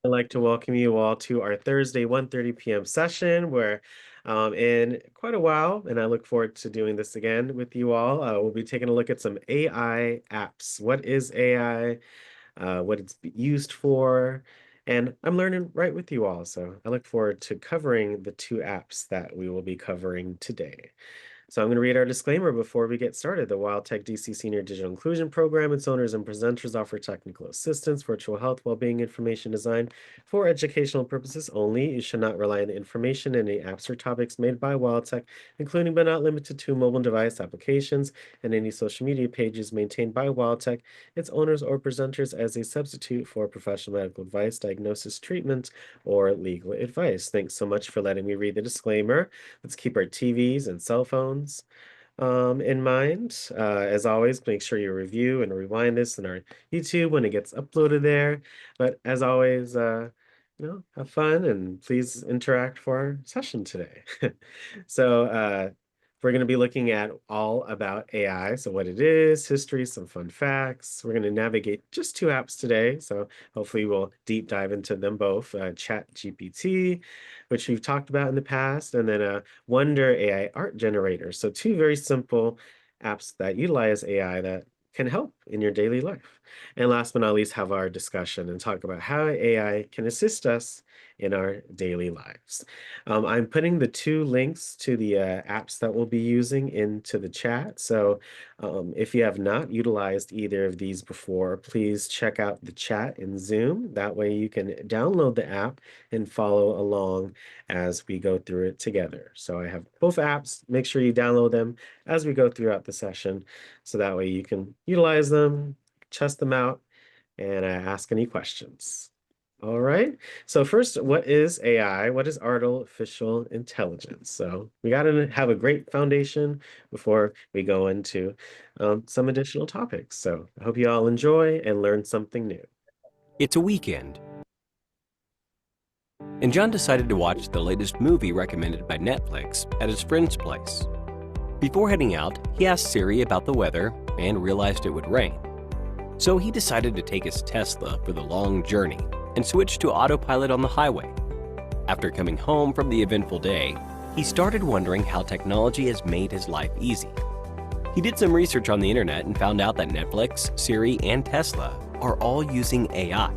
I'd like to welcome you all to our Thursday 1:30 p.m. session where in quite a while, and I look forward to doing this again with you all. We'll be taking a look at some AI apps. What is AI? What it's used for? And I'm learning right with you all. So I look forward to covering the two apps that we will be covering today. So I'm going to read our disclaimer before we get started. The WildTech DC Senior Digital Inclusion Program, its owners and presenters offer technical assistance, virtual health, well-being information designed for educational purposes only. You should not rely on the information in any apps or topics made by WildTech, including but not limited to mobile device applications and any social media pages maintained by WildTech, its owners or presenters as a substitute for professional medical advice, diagnosis, treatment, or legal advice. Thanks so much for letting me read the disclaimer. Let's keep our TVs and cell phones in mind. As always, make sure you review and rewind this in our YouTube when it gets uploaded there. But as always, have fun and please interact for our session today. So we're going to be looking at all about AI. So what it is, history, some fun facts. We're going to navigate just two apps today. So hopefully we'll deep dive into them both. ChatGPT, which we've talked about in the past, and then Wonder AI art generator. So two very simple apps that utilize AI that can help in your daily life. And last but not least, have our discussion and talk about how AI can assist us in our daily lives. I'm putting the two links to the apps that we'll be using into the chat. So if you have not utilized either of these before, please check out the chat in Zoom. That way you can download the app and follow along as we go through it together. So I have both apps. Make sure you download them as we go throughout the session. So that way you can utilize them, test them out, and ask any questions. All right. So first, what is AI? What is artificial intelligence? So we got to have a great foundation before we go into some additional topics. So I hope you all enjoy and learn something new. It's a weekend, and John decided to watch the latest movie recommended by Netflix at his friend's place. Before heading out, he asked Siri about the weather and realized it would rain. So he decided to take his Tesla for the long journey and switched to autopilot on the highway. After coming home from the eventful day, he started wondering how technology has made his life easy. He did some research on the internet and found out that Netflix, Siri, and Tesla are all using AI.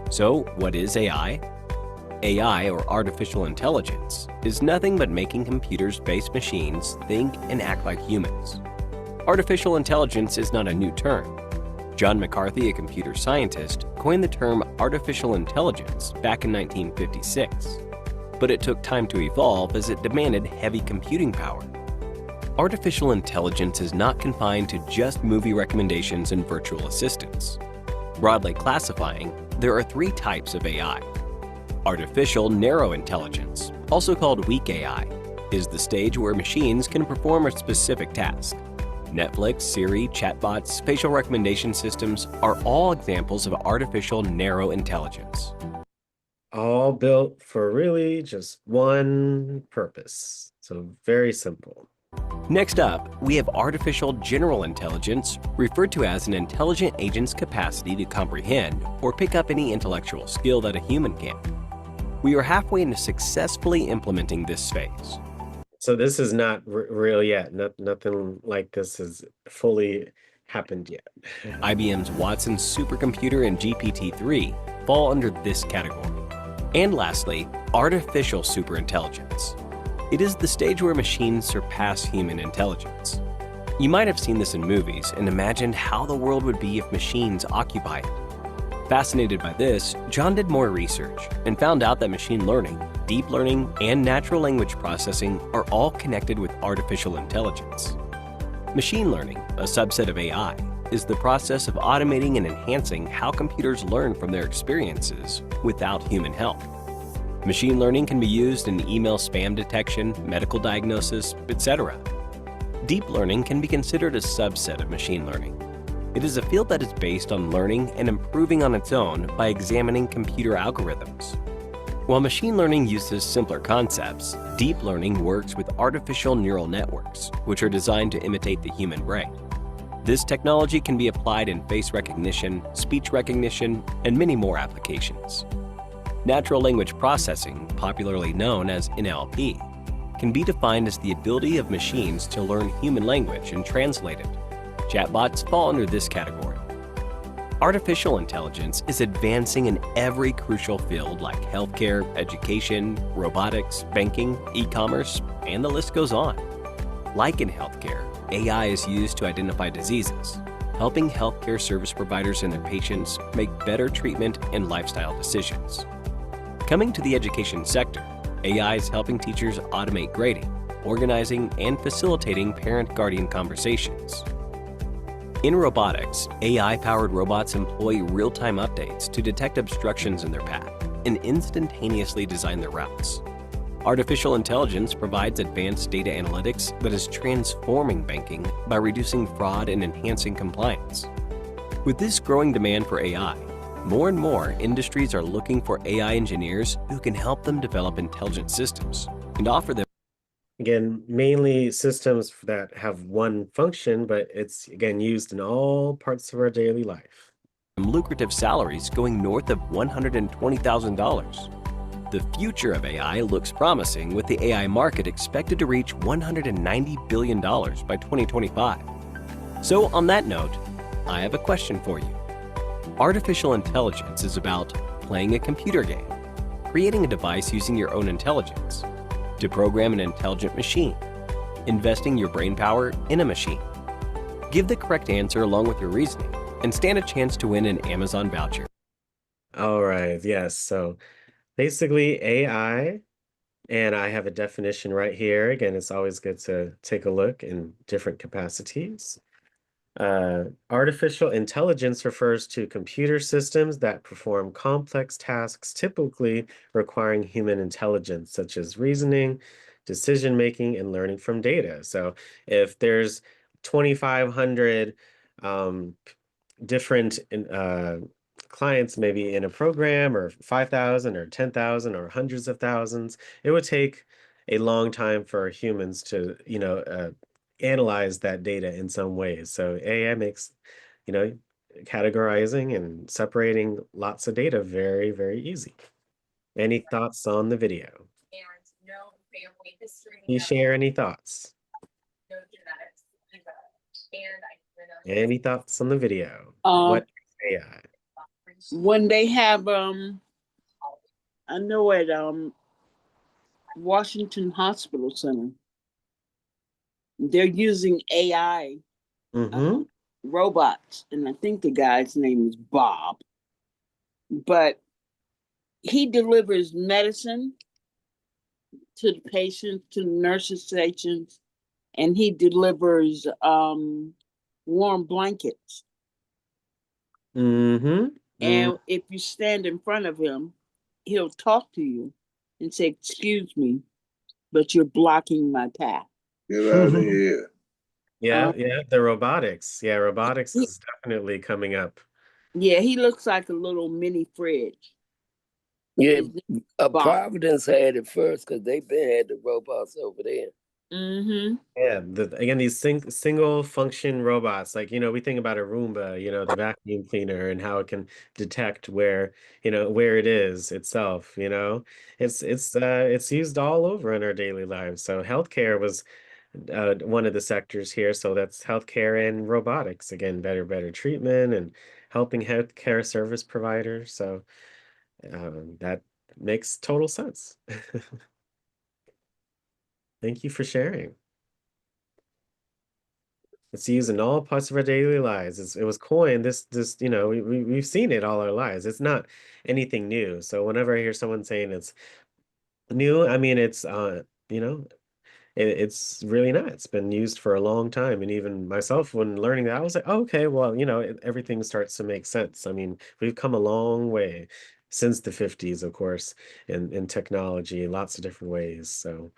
So what is AI? AI, or artificial intelligence, is nothing but making computers-based machines think and act like humans. Artificial intelligence is not a new term. John McCarthy, a computer scientist, coined the term artificial intelligence back in 1956. But it took time to evolve as it demanded heavy computing power. Artificial intelligence is not confined to just movie recommendations and virtual assistants. Broadly classifying, there are three types of AI. Artificial narrow intelligence, also called weak AI, is the stage where machines can perform a specific task. Netflix, Siri, chatbots, facial recommendation systems are all examples of artificial narrow intelligence. All built for really just one purpose. So very simple. Next up, we have artificial general intelligence, referred to as an intelligent agent's capacity to comprehend or pick up any intellectual skill that a human can. We are halfway into successfully implementing this phase. So this is not real yet. Nothing like this has fully happened yet. IBM's Watson supercomputer and GPT-3 fall under this category. And lastly, artificial superintelligence. It is the stage where machines surpass human intelligence. You might have seen this in movies and imagined how the world would be if machines occupied it. Fascinated by this, John did more research and found out that machine learning, deep learning, and natural language processing are all connected with artificial intelligence. Machine learning, a subset of AI, is the process of automating and enhancing how computers learn from their experiences without human help. Machine learning can be used in email spam detection, medical diagnosis, etc. Deep learning can be considered a subset of machine learning. It is a field that is based on learning and improving on its own by examining computer algorithms. While machine learning uses simpler concepts, deep learning works with artificial neural networks, which are designed to imitate the human brain. This technology can be applied in face recognition, speech recognition, and many more applications. Natural language processing, popularly known as NLP, can be defined as the ability of machines to learn human language and translate it. Chatbots fall under this category. Artificial intelligence is advancing in every crucial field like healthcare, education, robotics, banking, e-commerce, and the list goes on. Like in healthcare, AI is used to identify diseases, helping healthcare service providers and their patients make better treatment and lifestyle decisions. Coming to the education sector, AI is helping teachers automate grading, organizing, and facilitating parent-guardian conversations. In robotics, AI-powered robots employ real-time updates to detect obstructions in their path and instantaneously design their routes. Artificial intelligence provides advanced data analytics that is transforming banking by reducing fraud and enhancing compliance. With this growing demand for AI, more and more industries are looking for AI engineers who can help them develop intelligent systems and offer them Again, mainly systems that have one function, but it's again used in all parts of our daily life. lucrative salaries going north of $120,000. The future of AI looks promising, with the AI market expected to reach $190 billion by 2025. So on that note, I have a question for you. Artificial intelligence is about playing a computer game, creating a device using your own intelligence, to program an intelligent machine, investing your brain power in a machine. Give the correct answer along with your reasoning and stand a chance to win an Amazon voucher. All right, yes. So basically AI, and I have a definition right here. Again, it's always good to take a look in different capacities. Artificial intelligence refers to computer systems that perform complex tasks, typically requiring human intelligence, such as reasoning, decision making, and learning from data. So if there's 2,500 different clients maybe in a program, or 5,000 or 10,000 or hundreds of thousands, it would take a long time for humans to, analyze that data in some ways. So AI makes, you know, categorizing and separating lots of data very, very easy. Any thoughts on the video? You share any thoughts? Any thoughts on the video? What is AI? When they have I know at Washington Hospital Center, they're using AI Mm-hmm. robots, and I think the guy's name is Bob, but he delivers medicine to the patients, to the nurses' stations, and he delivers warm blankets. Mm-hmm. And if you stand in front of him, he'll talk to you and say, "Excuse me, but you're blocking my path." Get out of here. Yeah, yeah, the robotics. Yeah, robotics he- is definitely coming up. Yeah, he looks like a little mini fridge. Yeah, His name is Bob. Providence had it first because they been had the robots over there. Mm-hmm. Yeah, again, these single function robots, like, we think about a Roomba, the vacuum cleaner, and how it can detect where it is itself, it's used all over in our daily lives. So healthcare was one of the sectors here. So that's healthcare and robotics, again, better treatment and helping healthcare service providers. So that makes total sense. Thank you for sharing. It's used in all parts of our daily lives. It was coined we've seen it all our lives. It's not anything new. So whenever I hear someone saying it's new, I mean it's it's really not. It's been used for a long time, and even myself, when learning that, I was like, oh, okay, well, everything starts to make sense. I mean, we've come a long way since the 50s, of course, in technology in lots of different ways. So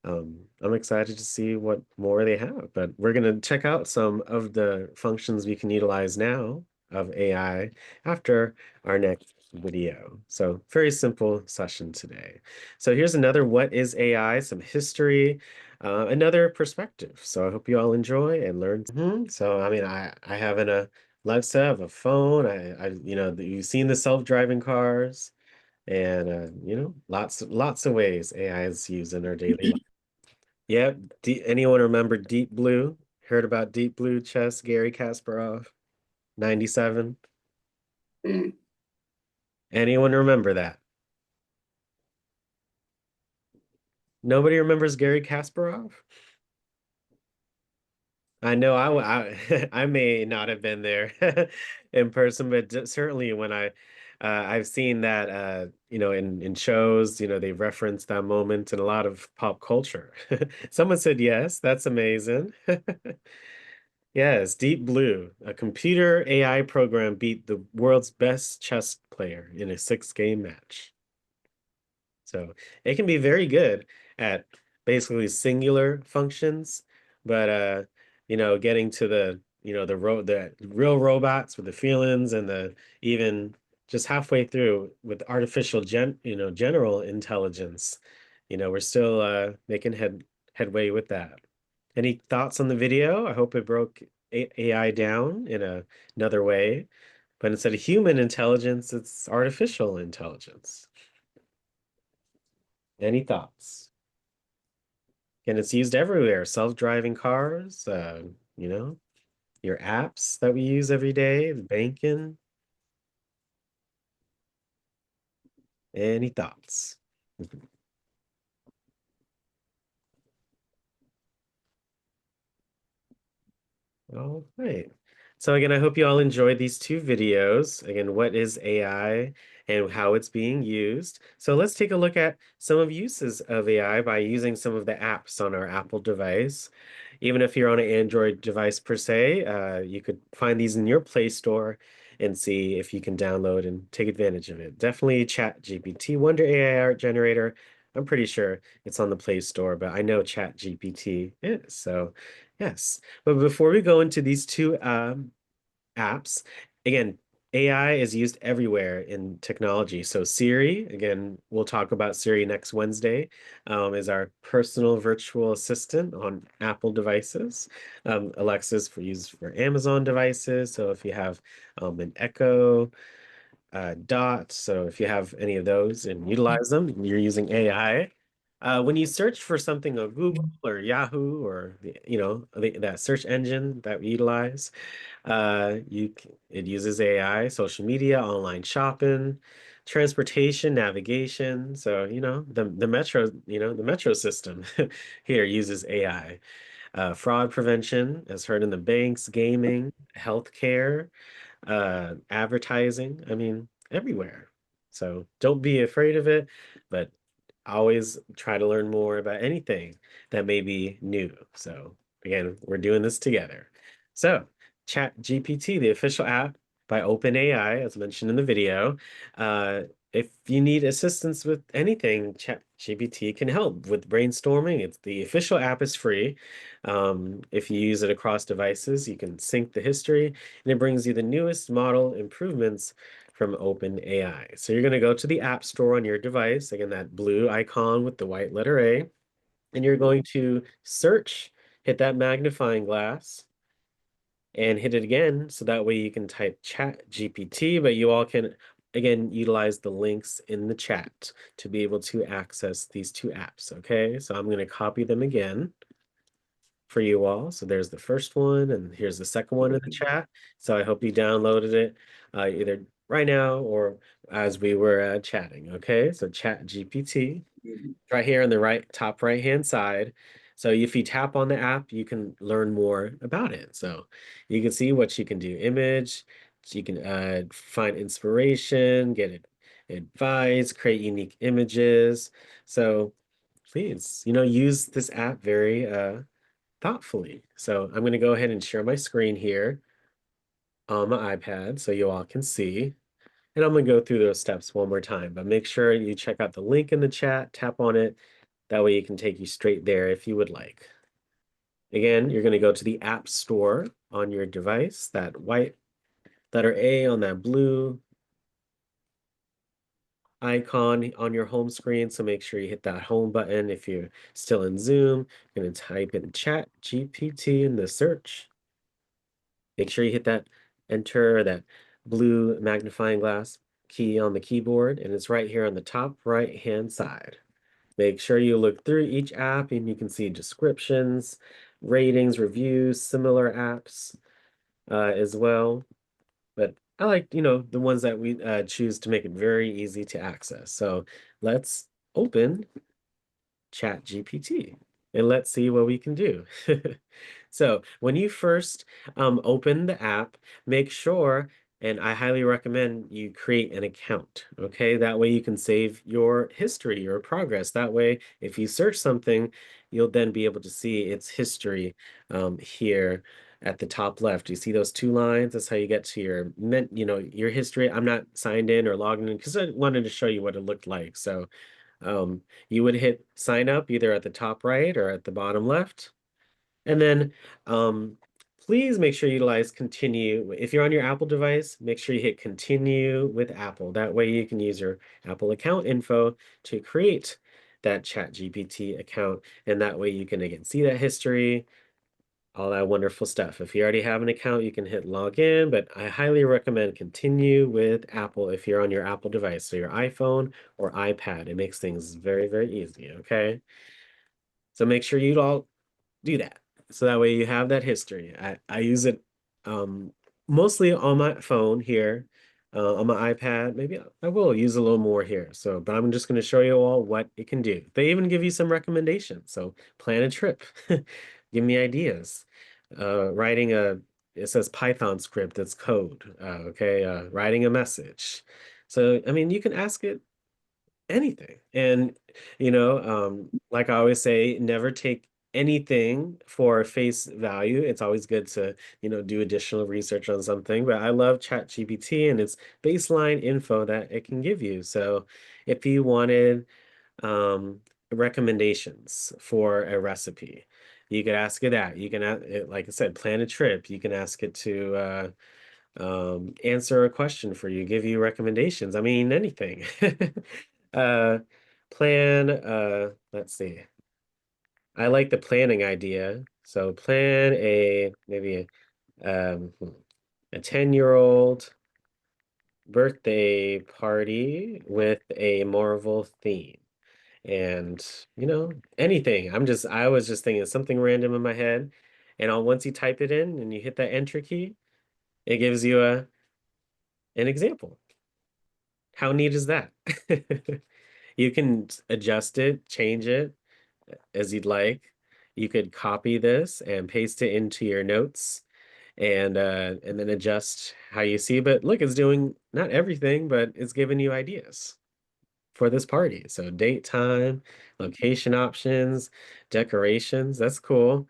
I'm excited to see what more they have, but we're going to check out some of the functions we can utilize now of AI after our next video. So very simple session today. So here's another what is AI, some history, another perspective. So I hope you all enjoy and learn. So, I mean, I have an Alexa, I have a phone. You've seen the self-driving cars. And you know, lots of ways AI is used in our daily life. Yep. Anyone remember Deep Blue? Heard about Deep Blue chess, Gary Kasparov, 97? Mm. Anyone remember that? Nobody remembers Gary Kasparov? I know I may not have been there in person, but certainly when I've seen that you know in shows, you know, they reference that moment in a lot of pop culture. Someone said yes, that's amazing. Yes, Deep Blue, a computer AI program beat the world's best chess player in a six-game match. So it can be very good at basically singular functions, but you know, getting to the, you know, the real robots with the feelings and the even just halfway through with artificial general intelligence, you know, we're still making headway with that. Any thoughts on the video? I hope it broke AI down in another way, but instead of human intelligence, it's artificial intelligence. Any thoughts? And it's used everywhere. Self-driving cars, you know, your apps that we use every day, banking. Any thoughts? All right. So again, I hope you all enjoyed these two videos. Again, what is AI and how it's being used. So let's take a look at some of uses of AI by using some of the apps on our Apple device. Even if you're on an Android device per se, you could find these in your Play Store and see if you can download and take advantage of it. Definitely ChatGPT, Wonder AI Art Generator. I'm pretty sure it's on the Play Store, but I know ChatGPT is. So yes. But before we go into these two apps, again, AI is used everywhere in technology. So Siri, again, we'll talk about Siri next Wednesday, is our personal virtual assistant on Apple devices. Alexa's used for Amazon devices. So if you have an Echo, Dot. So if you have any of those and utilize them, you're using AI. When you search for something on Google or Yahoo or you know that search engine that we utilize, it uses AI, social media, online shopping, transportation, navigation. So you know the metro, you know the metro system here uses AI. Fraud prevention, as heard in the banks, gaming, healthcare, advertising, I mean, everywhere. So don't be afraid of it, but always try to learn more about anything that may be new. So again, we're doing this together. So ChatGPT, the official app by OpenAI, as mentioned in the video. If you need assistance with anything, ChatGPT can help with brainstorming. It's the official app is free. If you use it across devices, you can sync the history, and it brings you the newest model improvements from OpenAI. So you're going to go to the App Store on your device, again, that blue icon with the white letter A, and you're going to search, hit that magnifying glass, and hit it again. So that way you can type Chat GPT, but you all can, again, utilize the links in the chat to be able to access these two apps. Okay, so I'm going to copy them again for you all. So there's the first one, and here's the second one in the chat. So I hope you downloaded it either right now or as we were chatting. Okay, so Chat GPT right here on the top right hand side. So if you tap on the app, you can learn more about it. So you can see what you can do. Image, you can find inspiration, get advice, create unique images. So please, you know, use this app very thoughtfully. So I'm going to go ahead and share my screen here on my iPad so you all can see. And I'm going to go through those steps one more time, but make sure you check out the link in the chat, tap on it. That way it can take you straight there if you would like. Again, you're going to go to the App Store on your device, that white letter A on that blue icon on your home screen. So make sure you hit that home button. If you're still in Zoom, you're going to type in Chat GPT in the search. Make sure you hit that enter, that blue magnifying glass. key on the keyboard, and it's right here on the top right-hand side. Make sure you look through each app and you can see descriptions, ratings, reviews, similar apps as well. But I like, the ones that we choose to make it very easy to access. So let's open ChatGPT and let's see what we can do. So when you first open the app, make sure, and I highly recommend you create an account, okay? That way you can save your history, your progress. That way, if you search something, you'll then be able to see its history here at the top left. You see those two lines? That's how you get to your history. I'm not signed in or logged in because I wanted to show you what it looked like. So you would hit sign up either at the top right or at the bottom left. And then please make sure you utilize continue. If you're on your Apple device, make sure you hit continue with Apple. That way you can use your Apple account info to create that ChatGPT account. And that way you can again see that history, all that wonderful stuff. If you already have an account, you can hit login, but I highly recommend continue with Apple if you're on your Apple device, so your iPhone or iPad. It makes things very, very easy, okay? So make sure you all do that. So that way you have that history. I use it mostly on my phone here, on my iPad. Maybe I will use a little more here. So, but I'm just going to show you all what it can do. They even give you some recommendations. So plan a trip, give me ideas. It says Python script that's code. Okay, writing a message. So, I mean, you can ask it anything. And, like I always say, never take anything for face value. It's always good to, do additional research on something. But I love ChatGPT and its baseline info that it can give you. So if you wanted recommendations for a recipe, you could ask it that. You can, like I said, plan a trip. You can ask it to answer a question for you, give you recommendations. I mean, anything. uh let's see. I like the planning idea. So plan maybe a 10-year-old birthday party with a Marvel theme. And anything. I was just thinking something random in my head. And once you type it in and you hit that enter key, it gives you an example. How neat is that? You can adjust it, change it as you'd like. You could copy this and paste it into your notes and then adjust how you see. But look, it's doing not everything, but it's giving you ideas for this party. So date, time, location options, decorations. That's cool.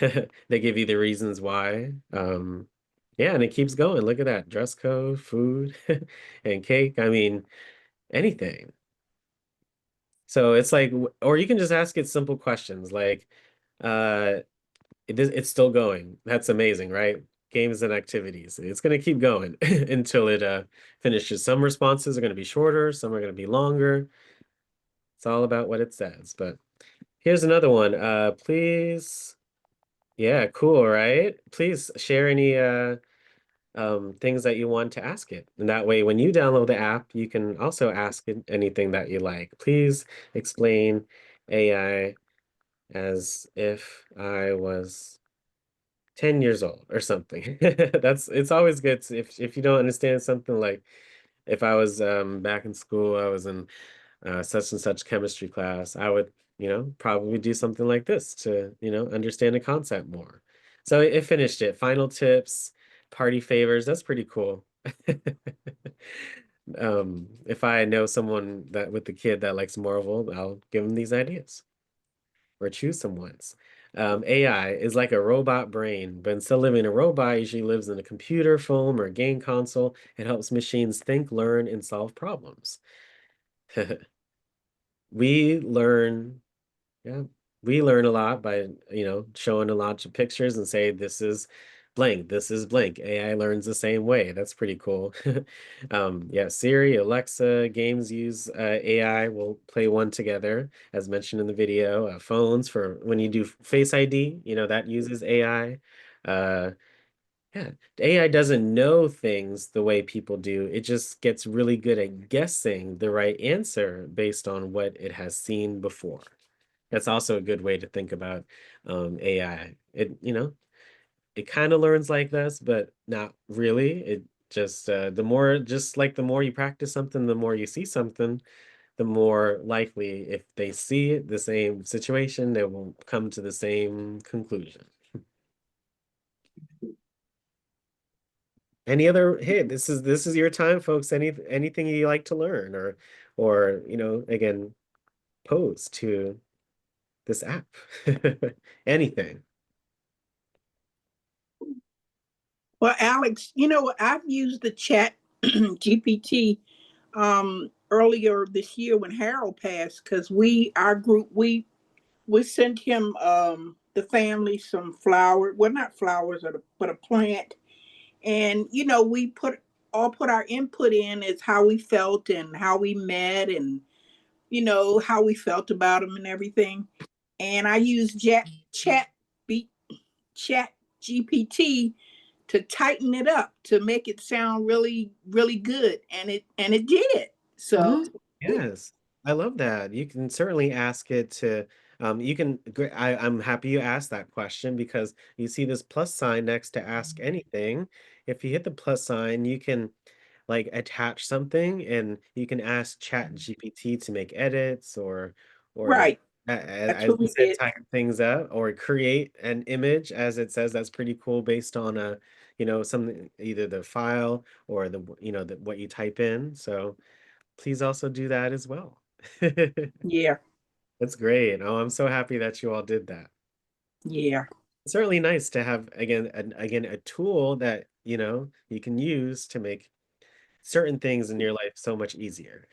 They give you the reasons why. Yeah, and it keeps going. Look at that. Dress code, food, and cake. I mean, anything. So it's like, or you can just ask it simple questions like, uh, it's still going. That's amazing, right? Games and activities. It's going to keep going until it finishes. Some responses are going to be shorter, some are going to be longer. It's all about what it says. But here's another one. Please, yeah, cool, right? Please share any things that you want to ask it. And that way, when you download the app, you can also ask it anything that you like. Please explain AI as if I was 10 years old or something. It's always good if you don't understand something, like if I was back in school, I was in such and such chemistry class, I would, probably do something like this to, understand the concept more. So it finished it. Final tips, party favors. That's pretty cool. If I know someone that with the kid that likes Marvel, I'll give them these ideas or choose some ones. AI is like a robot brain, but instead of living in a robot, it usually lives in a computer, phone, or game console. It helps machines think, learn, and solve problems. We learn, yeah, we learn a lot by, showing a lot of pictures and say, this is blank, this is blank. AI learns the same way. That's pretty cool. Yeah, Siri, Alexa, games use AI. We'll play one together, as mentioned in the video. Phones for when you do Face ID, that uses AI. Yeah, the AI doesn't know things the way people do. It just gets really good at guessing the right answer based on what it has seen before. That's also a good way to think about AI. It kind of learns like this, but not really. It just the more you practice something, the more you see something, the more likely if they see the same situation, they will come to the same conclusion. Any other hey, this is your time, folks. Anything you like to learn or again, pose to this app. Anything. Well, Alex, I've used the chat GPT earlier this year when Harold passed because our group, we sent him the family some flower, well, not flowers, but a plant. And we put our input in as how we felt and how we met and how we felt about him and everything. And I used Beat chat GPT to tighten it up to make it sound really really good, and it did. So Yes, I love that. You can certainly ask it to, I'm happy you asked that question because you see this plus sign next to ask anything. If you hit the plus sign, you can like attach something and you can ask Chat GPT to make edits or right, that's as what you we said, did. tighten things up or create an image as it says that's pretty cool based on something either the file or what you type in. So please also do that as well. Yeah, That's great. Oh, I'm so happy that you all did that. yeah, It's certainly nice to have again a tool that you can use to make certain things in your life so much easier.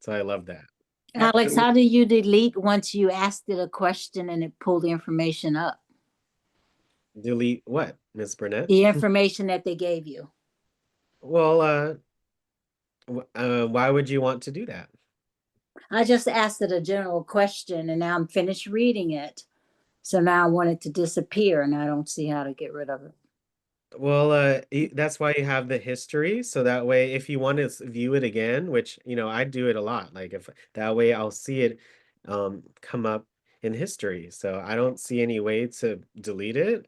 So I love that. Alex, absolutely. how do you delete once you asked it a question and it pulled the information up? Delete what, Miss Burnett? The information that they gave you. Well, why would you want to do that? I just asked it a general question and now I'm finished reading it. So now I want it to disappear and I don't see how to get rid of it. Well, that's why you have the history, so that way if you want to view it again, which I do it a lot, like if that way I'll see it come up in history. So I don't see any way to delete it.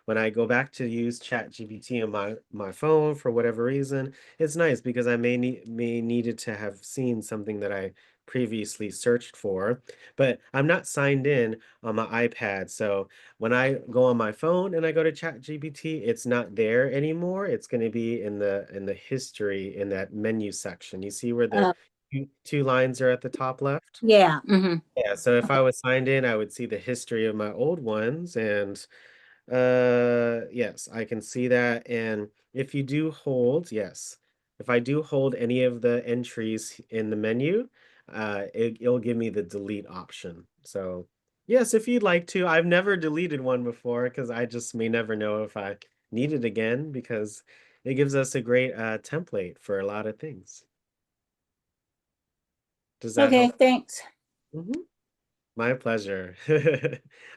When I go back to use ChatGPT on my phone for whatever reason, it's nice because I may needed to have seen something that I previously searched for, but I'm not signed in on my iPad, so when I go on my phone and I go to ChatGPT, it's not there anymore. It's going to be in the history in that menu section. You see where the Uh, two lines are at the top left? yeah. Mm-hmm. Yeah, so if I was signed in, I would see the history of my old ones and yes, I can see that. And if you do hold, yes, if I do hold any of the entries in the menu, it'll give me the delete option. So yes, if you'd like to. I've never deleted one before because I just may never know if I need it again because it gives us a great template for a lot of things. Does that Okay, help? thanks. Mhm. My pleasure.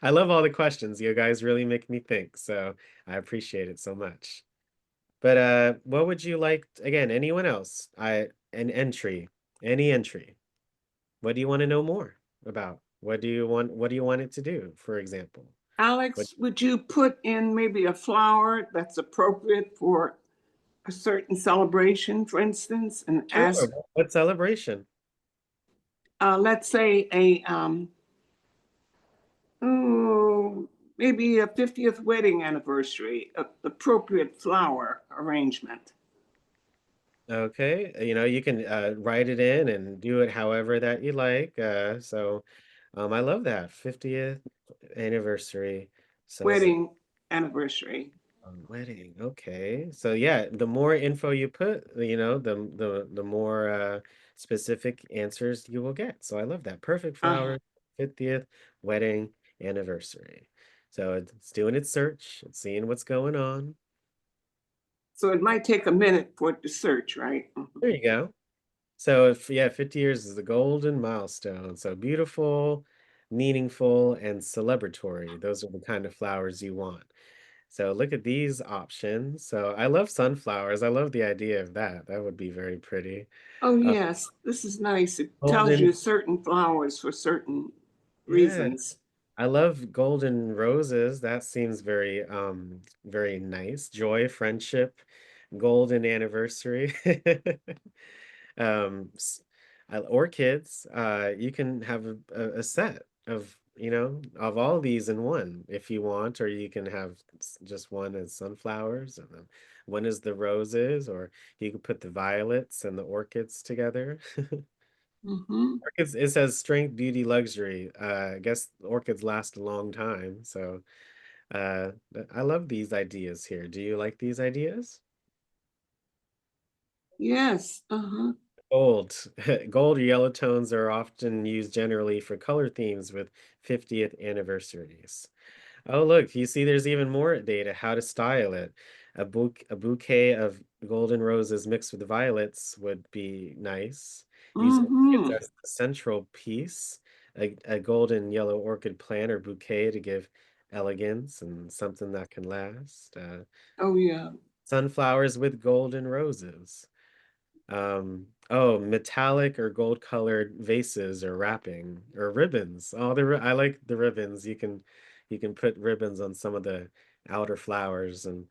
I love all the questions. You guys really make me think, so I appreciate it so much. But what would you like again, anyone else? An entry, any entry. What do you want to know more about? What do you want it to do, for example? What Alex, would you put in maybe a flower that's appropriate for a certain celebration, for instance, and Sure. ask, What celebration? let's say oh, maybe a 50th wedding anniversary, appropriate flower arrangement. Okay, you can write it in and do it however that you like. I love that 50th anniversary celebration. Wedding anniversary. Wedding. Okay. So yeah, the more info you put, the more specific answers you will get. So I love that. Perfect Uh, flower, 50th wedding anniversary. So it's doing its search, it's seeing what's going on. so it might take a minute for it to search, right? There you go. So if yeah, 50 years is the golden milestone. So beautiful, meaningful, and celebratory. Those are the kind of flowers you want. So look at these options. So I love sunflowers. I love the idea of that. That would be very pretty. Oh, Uh, yes, this is nice. It tells you golden, certain flowers for certain yeah. reasons. I love golden roses. That seems very nice. Joy, friendship, golden anniversary. S- orchids, you can have a set of, of all these in one if you want, or you can have just one as sunflowers and then one is the roses, or you can put the violets and the orchids together. Mm-hmm. Orchids, it says strength, beauty, luxury. I guess orchids last a long time. So I love these ideas here. Do you like these ideas? Yes, uh-huh. Gold. Gold or yellow tones are often used generally for color themes with 50th anniversaries. Oh, look, you see there's even more data, how to style it. A bouquet of golden roses mixed with violets would be nice. Use orchids Mm-hmm. as the central piece. A golden yellow orchid plant or bouquet to give elegance and something that can last. Oh, yeah. Sunflowers with golden roses. Oh, metallic or gold colored vases or wrapping or ribbons. Oh, I like the ribbons. You can put ribbons on some of the outer flowers and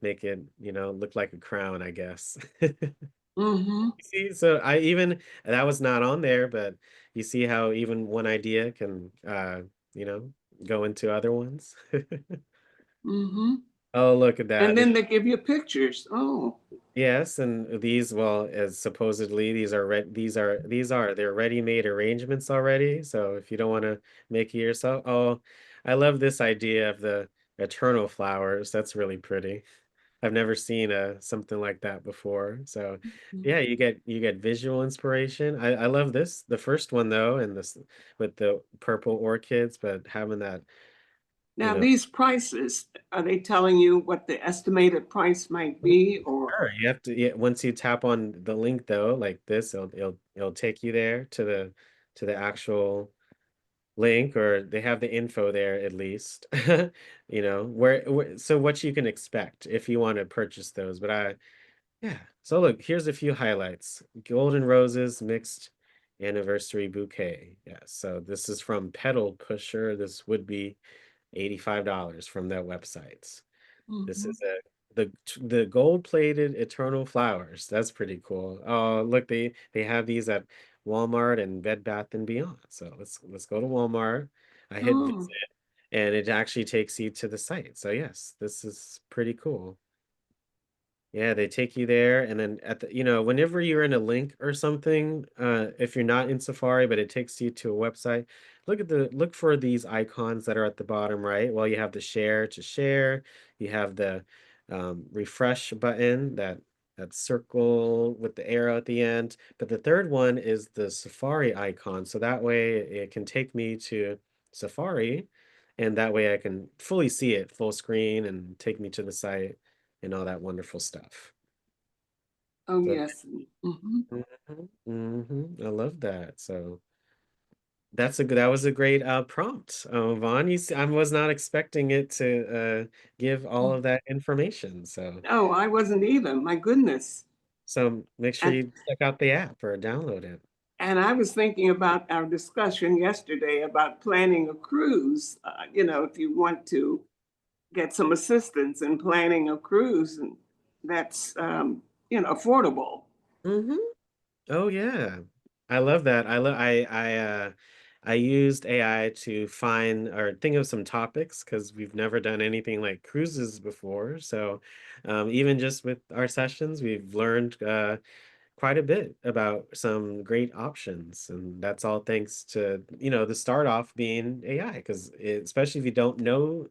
make it, look like a crown, I guess. Mm-hmm. See, so I even that was not on there, but you see how even one idea can you know, go into other ones. Mm-hmm. Oh, look at that. And then they give you pictures. Oh, Yes, and these, well, as supposedly they're ready-made arrangements already. So if you don't want to make it yourself, oh, I love this idea of the eternal flowers. That's really pretty. I've never seen something like that before. So yeah, you get visual inspiration. I love this, the first one though, and this with the purple orchids, but having that, you now know. these prices, are they telling you what the estimated price might be or? Sure, you have to, yeah, once you tap on the link though, like this, it'll take you there to the actual link, or they have the info there at least. So what you can expect if you want to purchase those. But yeah. So look, here's a few highlights. Golden roses mixed anniversary bouquet. Yeah, so this is from Petal Pusher. This would be $85 from their websites. This Mhm. is the gold-plated eternal flowers. That's pretty cool. Oh, look, they have these at Walmart and Bed Bath and Beyond. So let's go to Walmart. I hit visit, Oh, and it actually takes you to the site. So yes, this is pretty cool. Yeah, they take you there, and then whenever you're in a link or something, if you're not in Safari, but it takes you to a website, look for these icons that are at the bottom right. Well, you have the share to share, you have the refresh button, that circle with the arrow at the end. But the third one is the Safari icon. So that way it can take me to Safari, and that way I can fully see it full screen and take me to the site and all that wonderful stuff. oh, So, yes. Mhm. I love that. So that was a great prompt, Vaughn. I was not expecting it to give all of that information. So No, I wasn't either. My goodness. make sure And you check out the app or download it. and I was thinking about our discussion yesterday about planning a cruise. If you want to get some assistance in planning a cruise, and that's affordable. Hmm. Oh yeah. I love that. I used AI to find or think of some topics because we've never done anything like cruises before. So even just with our sessions, we've learned quite a bit about some great options. And that's all thanks to, the start off being AI, because especially if you don't know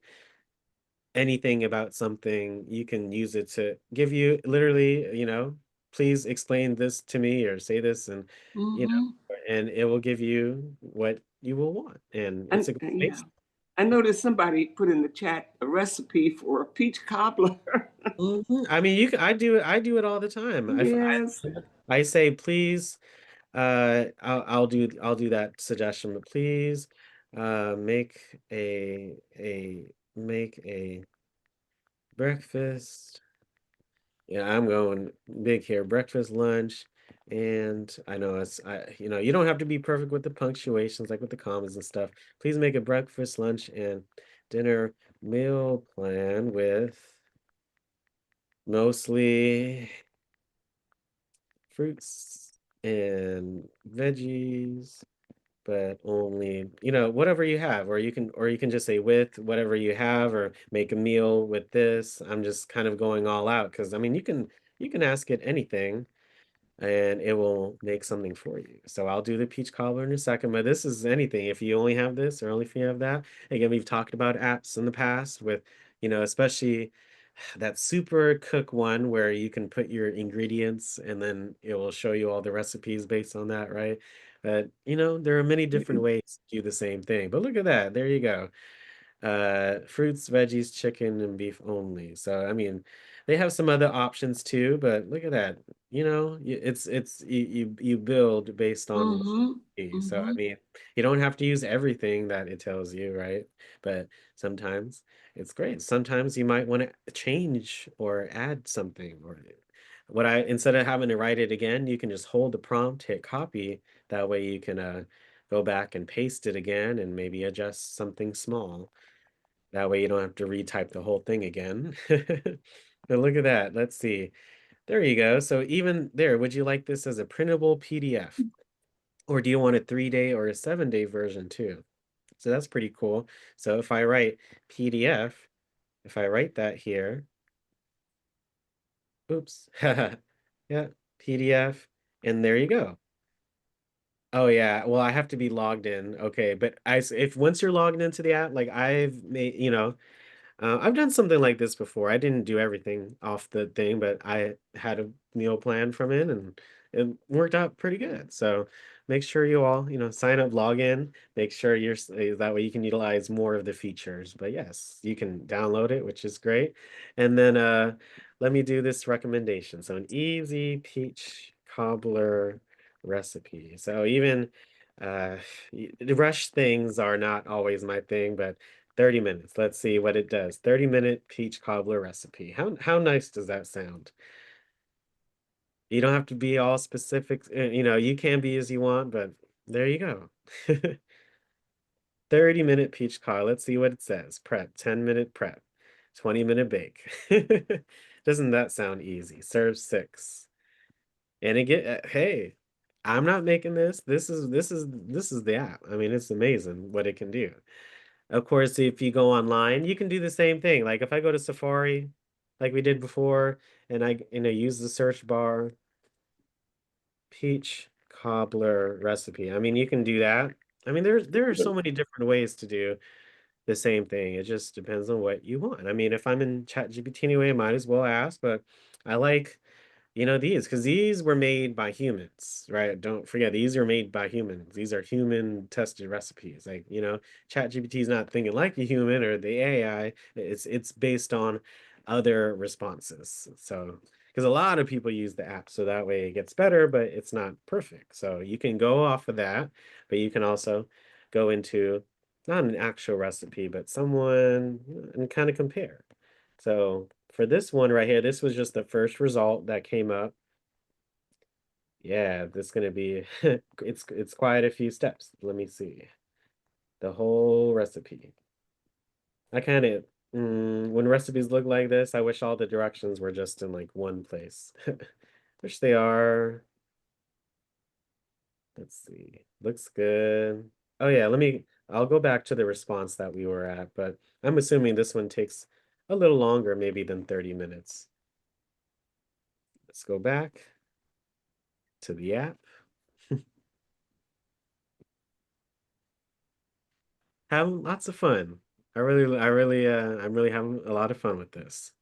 anything about something, you can use it to give you literally, please explain this to me or say this, and you Hmm. know, and it will give you what you will want. And it's And a good yeah, base. I noticed somebody put in the chat a recipe for a peach cobbler. I mean, I do it all the time. Yes. I say, please, I'll do that suggestion, but please, make a breakfast. Yeah, I'm going big here. Breakfast, lunch, and I know you don't have to be perfect with the punctuations, like with the commas and stuff. Please make a breakfast, lunch, and dinner meal plan with mostly fruits and veggies, but only, whatever you have, or you can just say with whatever you have, or make a meal with this. I'm just kind of going all out because I mean you can ask it anything and it will make something for you. So I'll do the peach cobbler in a second, but this is anything. If you only have this or only if you have that, again, we've talked about apps in the past with, especially that super cook one where you can put your ingredients and then it will show you all the recipes based on that, right? But there are many different ways to do the same thing. But look at that. There you go. Fruits, veggies, chicken, and beef only. So I mean, they have some other options too, but look at that. It's you build based on what Mm-hmm. you see. So I Mm-hmm. mean, you don't have to use everything that it tells you, right? But sometimes it's great. Sometimes you might want to change or add something, or what I instead of having to write it again, you can just hold the prompt, hit copy. That way you can go back and paste it again and maybe adjust something small. That way you don't have to retype the whole thing again. But look at that. Let's see. There you go. So even there, would you like this as a printable PDF? Or do you want a 3-day or a 7-day version too? So that's pretty cool. So if I write PDF, if I write that here, oops, yeah, PDF, and there you go. Oh yeah, well I have to be logged in. Okay, but if once you're logged into the app, like I've made, I've done something like this before. I didn't do everything off the thing, but I had a meal plan from it and it worked out pretty good. So make sure you all, sign up, log in, make sure that way you can utilize more of the features. But yes, you can download it, which is great. And then let me do this recommendation. So an easy peach cobbler recipe. So even uh rush things are not always my thing, but 30 minutes. Let's see what it does. 30-minute peach cobbler recipe. How nice does that sound? You don't have to be all specific. You can be as you want, but there you go. 30-minute peach cobbler. Let's see what it says. Prep, 10-minute prep, 20-minute bake. Doesn't that sound easy? Serve 6. And hey, I'm not making this. This is the app. I mean, it's amazing what it can do. Of course, if you go online, you can do the same thing. Like if I go to Safari, like we did before, and I use the search bar, peach cobbler recipe. I mean, you can do that. I mean, there are so many different ways to do the same thing. It just depends on what you want. I mean, if I'm in ChatGPT anyway, I might as well ask, but I like these, because these were made by humans, right? Don't forget, these are made by humans. These are human tested recipes. Like, ChatGPT is not thinking like a human or the AI. It's based on other responses. So, because a lot of people use the app, so that way it gets better, but it's not perfect. So you can go off of that, but you can also go into not an actual recipe, but someone and kind of compare. So for this one right here, this was just the first result that came up. Yeah, this is gonna be it's quite a few steps. Let me see. The whole recipe. I kind of when recipes look like this, I wish all the directions were just in like one place. Which they are. Let's see. Looks good. Oh yeah, I'll go back to the response that we were at, but I'm assuming this one takes a little longer maybe than 30 minutes. Let's go back to the app. Having lots of fun. I'm really having a lot of fun with this.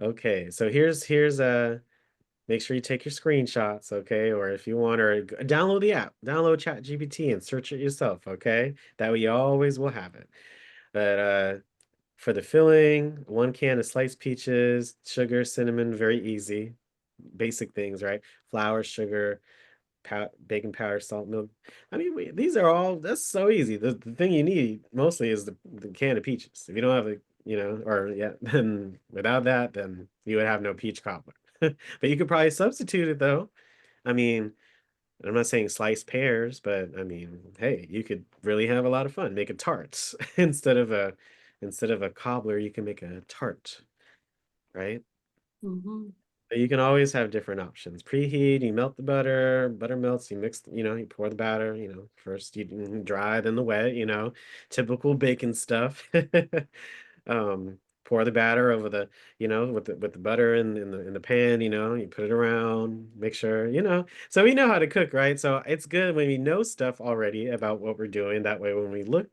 Okay, so here's make sure you take your screenshots, okay? Or if you want, or download the app, download ChatGPT and search it yourself, okay? That way you always will have it. But for the filling, 1 can of sliced peaches, sugar, cinnamon, very easy. Basic things, right? Flour, sugar, baking powder, salt, milk. I mean, these are all, that's so easy. The thing you need mostly is the can of peaches. If you don't have or yeah, then without that, then you would have no peach cobbler. But you could probably substitute it though. I mean, I'm not saying slice pears, but I mean, hey, you could really have a lot of fun. Make a tart instead of a cobbler, you can make a tart, right? Mhm. But you can always have different options. Preheat, you melt the butter, butter melts, you mix, you pour the batter, first you dry, then the wet, typical bacon stuff. Pour the batter over the, with the butter in the pan, you put it around, make sure, so we know how to cook, right? So it's good when we know stuff already about what we're doing. That way, when we look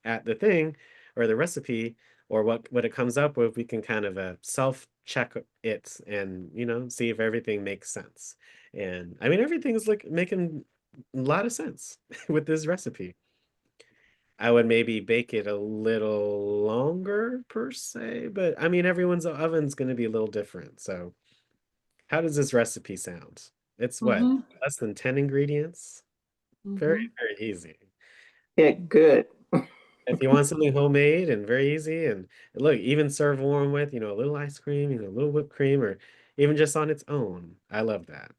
at the thing or the recipe or what it comes up with, we can kind of self check it and see if everything makes sense. And I mean, everything's like making a lot of sense with this recipe. I would maybe bake it a little longer per se, but I mean, everyone's oven's going to be a little different. So, how does this recipe sound? It's what, Mhm. less than 10 ingredients? Very, Mhm. very easy. Yeah, good. If you want something homemade and very easy, and look, even serve warm with, a little ice cream, a little whipped cream, or even just on its own. I love that.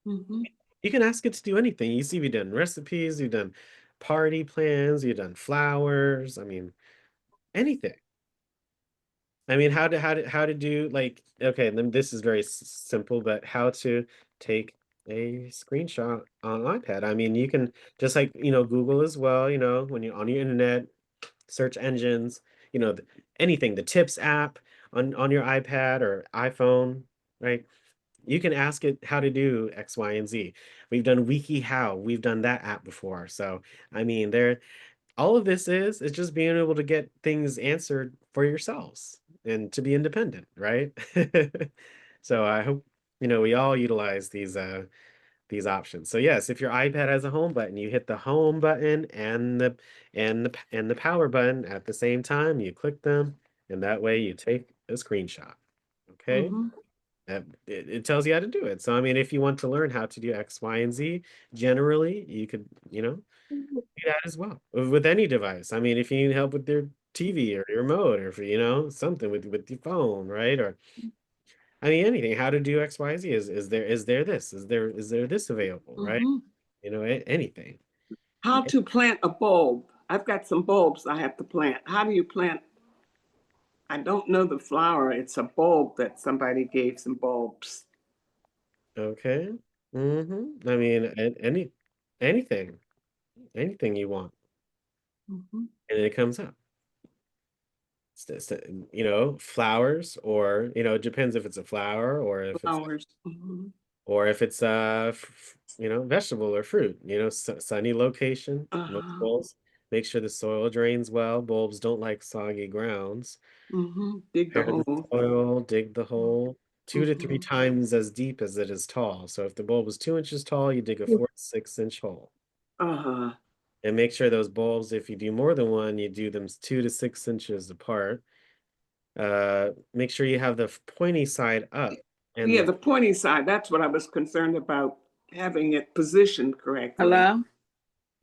Mhm. You can ask it to do anything. You see, we've done recipes, you've done party plans, you've done flowers. I mean, anything. I mean, how to do like, okay, then this is very simple, but how to take a screenshot on iPad. I mean, you can just like, Google as well, when you're on your internet, search engines, anything, the Tips app on your iPad or iPhone, right? You can ask it how to do X, Y, and Z. We've done WikiHow. We've done that app before. So, I mean, all of this is just being able to get things answered for yourselves and to be independent, right? So I hope, we all utilize these options. So yes, if your iPad has a home button, you hit the home button and the power button at the same time. You click them, and that way you take a screenshot. Okay. Mhm. It tells you how to do it. So I mean, if you want to learn how to do X, Y, and Z, generally you could, do that as well with any device. I mean, if you need help with your TV or your remote, or if something with your phone, right? Or I mean, anything. How to do X, Y, Z? Is there this? Is there this available? Right? Mhm. Anything. How to plant a bulb. I've got some bulbs I have to plant. How do you plant? I don't know the flower. It's a bulb that somebody gave some bulbs. Okay. I mean, anything, anything you want, Mhm. and it comes up. Flowers, or it depends if it's a flower or if it's Flowers. Mhm. vegetable or fruit. Sunny location. Most Uh-huh. bulbs. Make sure the soil drains well. Bulbs don't like soggy grounds. Mhm. Dig the Prepare the hole. soil, dig the hole 2 to 3 Mhm. times as deep as it is tall. So if the bulb is 2 inches tall, you dig a 4 to 6 inch hole. Uh-huh. And make sure those bulbs, if you do more than one, you do them 2 to 6 inches apart. Make sure you have the pointy side up and Yeah, the the pointy side, that's what I was concerned about, having it positioned correctly. Hello?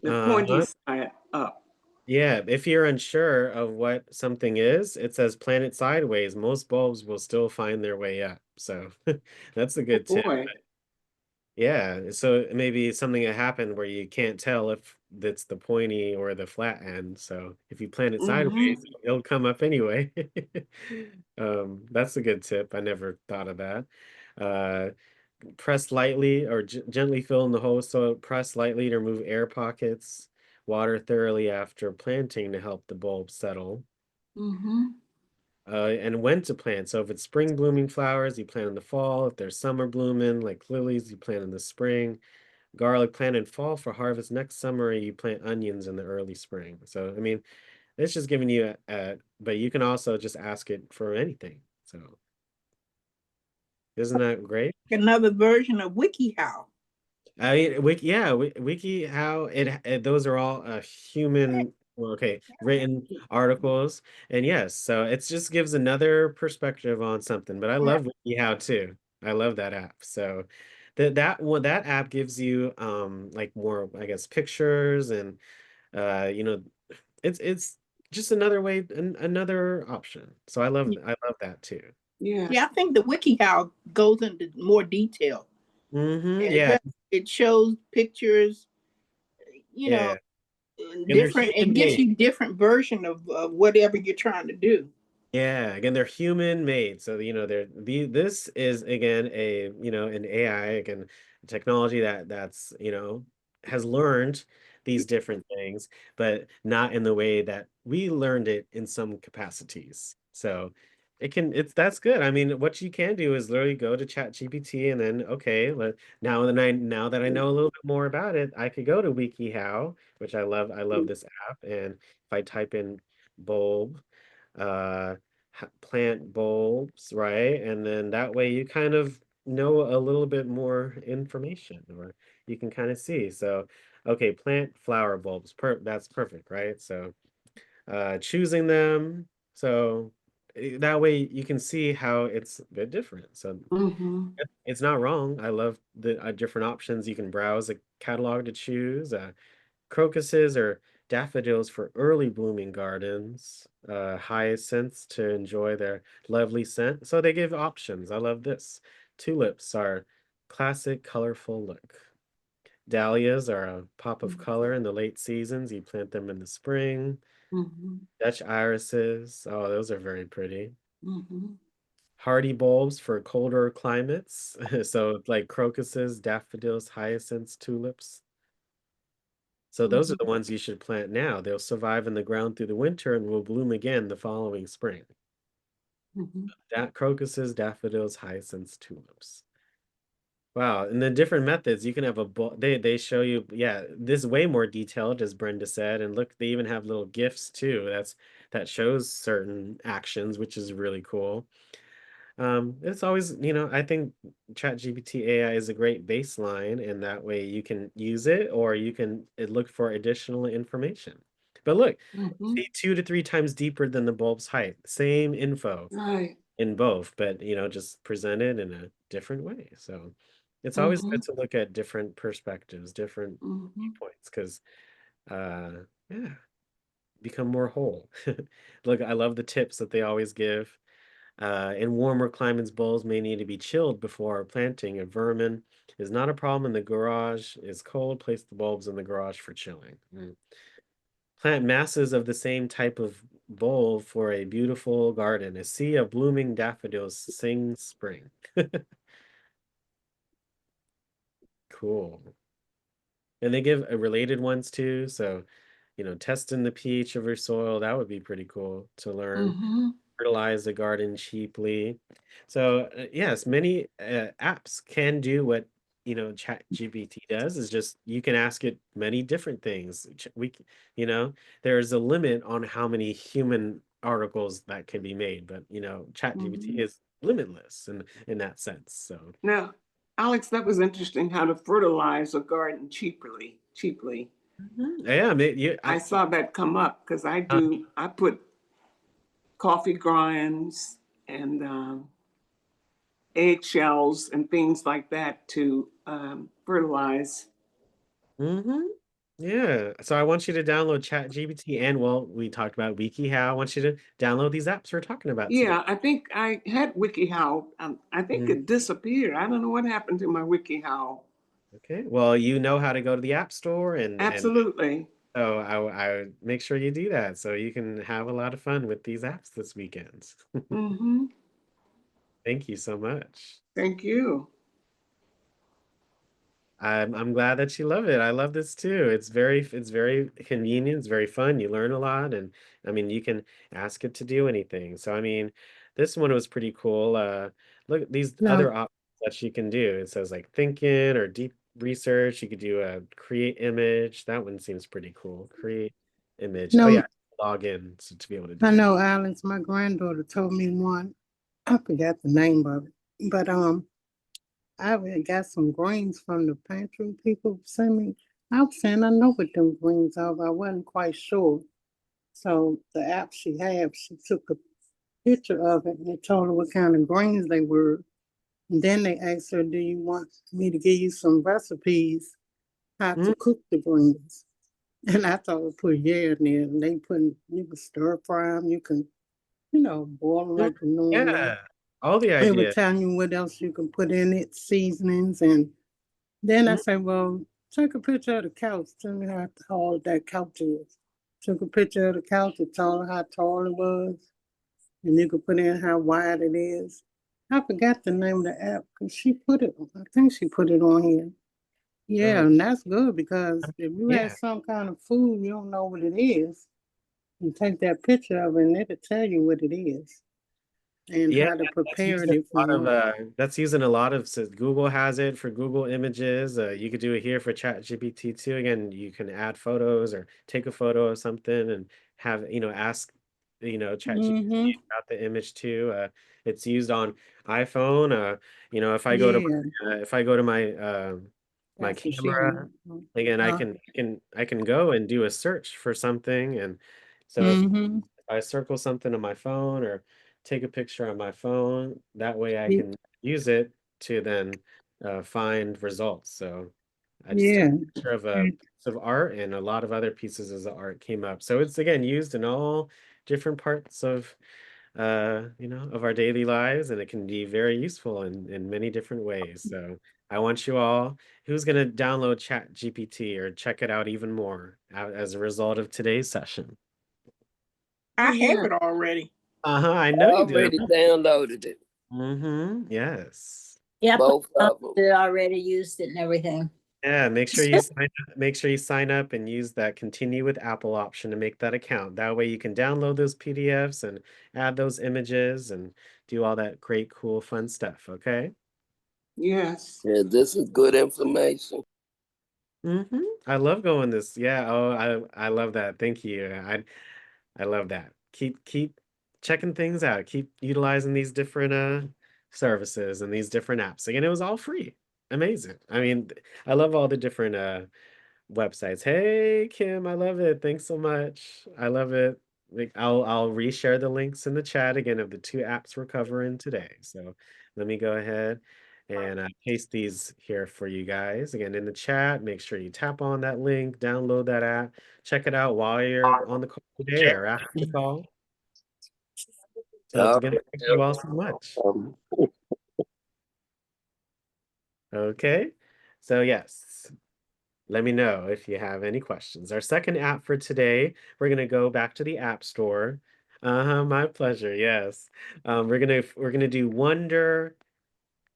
The pointy uh-huh. side up. Yeah, if you're unsure of what something is, it says plant it sideways. Most bulbs will still find their way up. So that's a Oh, good tip. boy. Yeah, so maybe something that happened where you can't tell if it's the pointy or the flat end. So if you plant it Mhm. sideways, it'll come up anyway. That's a good tip. I never thought of that. Uh, Press lightly or gently fill in the hole. So press lightly to remove air pockets. Water thoroughly after planting to help the bulb settle. Mhm. And when to plant. So if it's spring blooming flowers, you plant in the fall. If there's summer blooming, like lilies, you plant in the spring. Garlic plant in fall for harvest next summer. You plant onions in the early spring. So I mean, it's just giving you but you can also just ask it for anything. So isn't that great? Another version of WikiHow. I mean, Wiki, how those are all human, well, okay, written articles, and yes, so it just gives another perspective on something. But I love WikiHow too. I love that app. So that app gives you like more, I guess, pictures and uh, you know, it's just another way, another option. So I love that too. Yeah. Yeah, I think the WikiHow goes into more detail. It Yeah, it shows pictures, you know, yeah. and And they're different. human It gives made. you different version of whatever you're trying to do. Yeah, again, they're human made. So, this is again an AI, again, technology that's has learned these different things, but not in the way that we learned it in some capacities. So that's good. I mean, what you can do is literally go to Chat GPT and then, okay, now that I know a little bit more about it, I could go to WikiHow, which I love this app. And if I type in bulb, uh plant bulbs, right? And then that way you kind of know a little bit more information, or you can kind of see. So, okay, plant flower bulbs, that's perfect, right? So, choosing them. So that way you can see how it's a bit different. So Mm-hmm. it's not wrong. I love the different options. You can browse a catalog to choose. Crocuses or daffodils for early blooming gardens, hyacinths to enjoy their lovely scent. So they give options. I love this. Tulips are classic, colorful look. Dahlias are a pop of color in the late seasons. You plant them in the spring. Mm-hmm. Dutch irises, oh, those are very pretty. Mm-hmm. Hardy bulbs for colder climates. So like crocuses, daffodils, hyacinths, tulips. So those are the ones you should plant now. They'll survive in the ground through the winter and will bloom again the following spring. Mm-hmm. Crocuses, daffodils, hyacinths, tulips. Wow, and the different methods you can have they show you, yeah, this is way more detailed, as Brenda said. And look, they even have little gifs too. That shows certain actions, which is really cool. It's always, I think ChatGPT AI is a great baseline, and that way you can use it, or you can look for additional information. But look, Mm-hmm. see, 2 to 3 times deeper than the bulb's height. Same info Right. in both, but just presented in a different way. So it's always Mm-hmm. good to look at different perspectives, different Mm-hmm. viewpoints, because yeah, become more whole. Look, I love the tips that they always give. In warmer climates, bulbs may need to be chilled before planting. If vermin is not a problem and the garage is cold, place the bulbs in the garage for chilling. Plant masses of the same type of bulb for a beautiful garden. A sea of blooming daffodils sings spring. Cool. And they give related ones too. So, testing the pH of your soil, that would be pretty cool to learn. Mm-hmm. Fertilize the garden cheaply. So, yes, many apps can do what ChatGPT does. Is just you can ask it many different things. There's a limit on how many human articles that can be made, but ChatGPT Mm-hmm. is limitless in that sense. So, Now, Alex, that was interesting how to fertilize a garden cheaply. Cheaply. yeah, I saw that come up because I put coffee grinds and eggshells and things like that to fertilize. Yeah. So I want you to download ChatGPT, and well, we talked about WikiHow. I want you to download these apps we're talking about today. Yeah, I think I had WikiHow. I think Mm, it disappeared. I don't know what happened to my WikiHow. okay. Well, you know how to go to the App Store, and Absolutely. so I would make sure you do that so you can have a lot of fun with these apps this weekend. Mm-hmm. Thank you so much. Thank you. I'm glad that you love it. I love this too. It's very convenient, it's very fun. You learn a lot, and I mean you can ask it to do anything. So I mean, this one was pretty cool. Look at these No, other options that you can do. It says like thinking or deep research. You could do a create image. That one seems pretty cool. Create image. Oh no, yeah, log in to be able to I do that. know, Alex. My granddaughter told me one. I forgot the name of it, but I had got some greens from the pantry people sent me. I was saying I know what them greens are, but I wasn't quite sure. So the app she had, she took a picture of it and it told her what kind of greens they were. And then they asked her, "Do you want me to give you some recipes how to cook the greens?" And I told her put yeah in there, and they put you can stir fry them, you can boil them Mm, like you normally. yeah, all the They would ideas. tell you what else you can put in it, seasonings, and then I Mm, say, well, take a picture of the couch. Tell me how tall that couch is. Took a picture of the couch, it told her how tall it was, and you could put in how wide it is. I forgot the name of the app because she put it. I think she put it on here. Yeah, oh, and that's good because if you have yeah. some kind of food you don't know what it is, you take that picture of it and it'll tell you what it is and Yeah, how to that's prepare using it if a you lot of want. that's using a lot of so Google has it for Google Images. You could do it here for ChatGPT too. Again, you can add photos or take a photo of something and have, ask, ChatGPT Mm-hmm. about the image too. It's used on iPhone. Yeah, If I go to my that's what she was. camera, again, I can go and do a search for something. And so if Mm-hmm. I circle something on my phone or take a picture on my phone, that way I Yeah, can use it to then find results. So I just took yeah. a picture of a piece of art, and a lot of other pieces of the art came up. So it's again used in all different parts of our daily lives, and it can be very useful in many different ways. So I want you all who's going to download Chat GPT or check it out even more as a result of today's session. I have Yeah. it already. Uh-huh, I I know you do. already downloaded it, Yes. Yeah, both of them. I already used it and everything. Yeah, make sure you sign up and use that continue with Apple option to make that account. That way you can download those PDFs and add those images and do all that great, cool, fun stuff, okay? Yes. Yeah, this is good information. I love going this. Yeah, oh, I love that. Thank you. I love that. Keep checking things out. Keep utilizing these different services and these different apps. Again, it was all free. Amazing. I mean, I love all the different websites. Hey Kim, I love it. Thanks so much. I love it. Like I'll reshare the links in the chat again of the two apps we're covering today. So let me go ahead and paste these here for you guys. Again, in the chat, make sure you tap on that link, download that app, check it out while you're on the call today or after the call. So All again, thank right. you all so much. Um, Okay. So yes, let me know if you have any questions. Our second app for today, we're gonna go back to the App Store. My pleasure. Yes. We're gonna do Wonder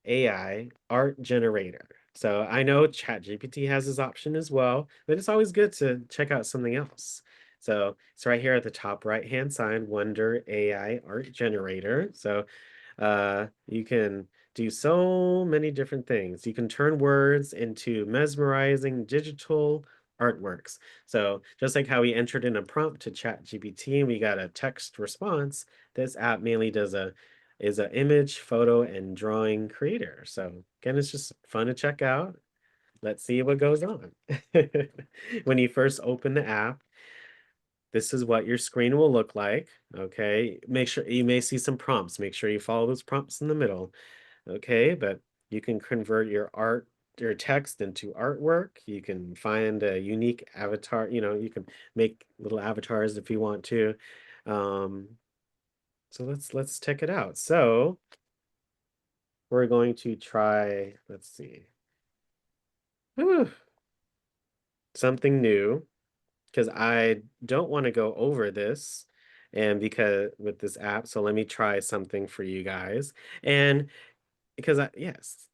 AI Art Generator. So I know ChatGPT has this option as well, but it's always good to check out something else. So it's right here at the top right-hand side, Wonder AI Art Generator. So you can do so many different things. You can turn words into mesmerizing digital artworks. So just like how we entered in a prompt to ChatGPT and we got a text response, this app mainly is an image, photo, and drawing creator. So again, it's just fun to check out. Let's see what goes on. When you first open the app, this is what your screen will look like. Okay, make sure you may see some prompts. Make sure you follow those prompts in the middle. Okay, but you can convert your text into artwork. You can find a unique avatar. You can make little avatars if you want to. Um, so let's check it out. So we're going to try, let's see, Whew, something new because I don't want to go over this and because with this app. So let me try something for you guys. And because yes,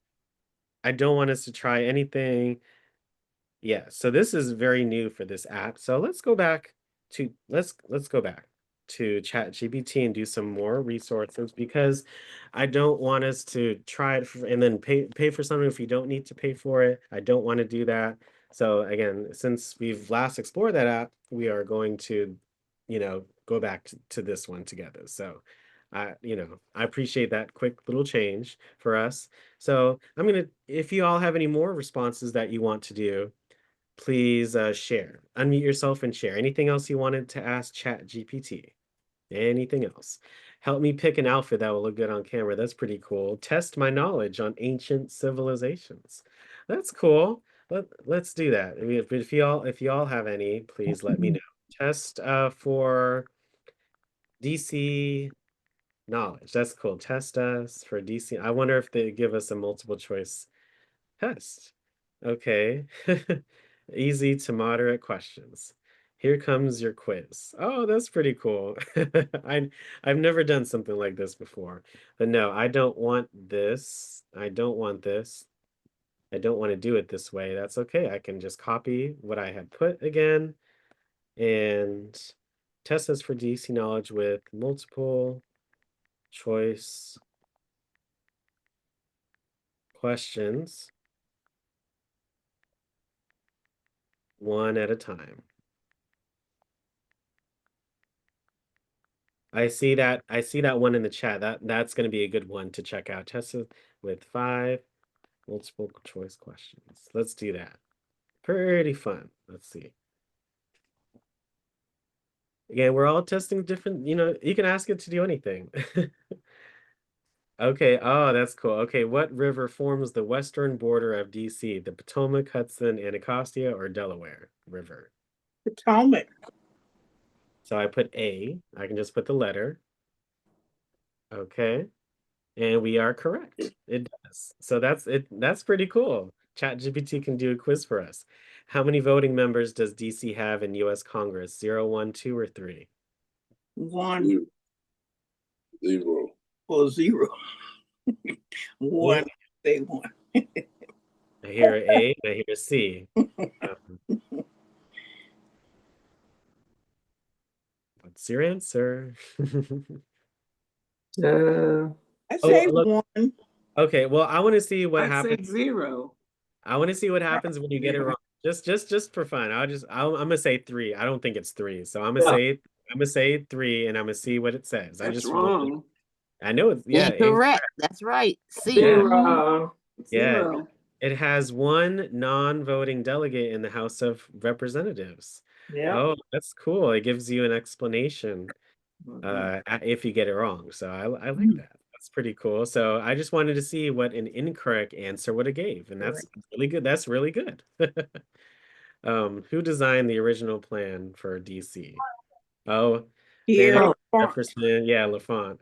I don't want us to try anything. Yeah, so this is very new for this app. So let's go back to ChatGPT and do some more resources because I don't want us to try it and then pay for something if you don't need to pay for it. I don't want to do that. So again, since we've last explored that app, we are going to, go back to this one together. So I appreciate that quick little change for us. So if you all have any more responses that you want to do, please share. Unmute yourself and share. Anything else you wanted to ask ChatGPT? Anything else? Help me pick an outfit that will look good on camera. That's pretty cool. Test my knowledge on ancient civilizations. That's cool. let's do that. I mean, if y'all have any, please let me know. Test for DC knowledge. That's cool. Test us for DC. I wonder if they give us a multiple choice test. Okay. Easy to moderate questions. Here comes your quiz. Oh, that's pretty cool. I've never done something like this before. But no, I don't want this. I don't want this. I don't want to do it this way. That's okay. I can just copy what I had put again and test this for DC knowledge with multiple choice questions, one at a time. I see that one in the chat. That's going to be a good one to check out. Test it with 5 multiple choice questions. Let's do that. Pretty fun. Let's see. Again, we're all testing different, you can ask it to do anything. Okay, oh, that's cool. Okay, what river forms the western border of DC? The Potomac, Hudson, Anacostia, or Delaware River? Potomac. So I put A. I can just put the letter. Okay. And we are correct. It does. So that's it. That's pretty cool. ChatGPT can do a quiz for us. How many voting members does DC have in US Congress? 0, 1, 2, or 3? 1 Zero. or 0. 1. Say 1. I hear A, I hear C. What's your answer? I say look. 1. Okay, well, I want to see what I'd say happens. 0. I want to see what happens when you get it Yeah. wrong. Just for fun. I'm gonna say 3. I don't think it's 3. So I'm gonna say 3 and I'm gonna see what it says. I That's just want to- wrong. I know it's Incorrect. That's right. C. Zero. Yeah. Zero. It has 1 non-voting delegate in the House of Representatives. Yeah. Oh, that's cool. It gives you an explanation Mhm. if you get it wrong. So I like that. That's pretty cool. So I just wanted to see what an incorrect answer would have gave, and that's really good. That's really good. Who designed the original plan for DC? Oh, Here. Bannock, Jefferson, yeah, LaFont.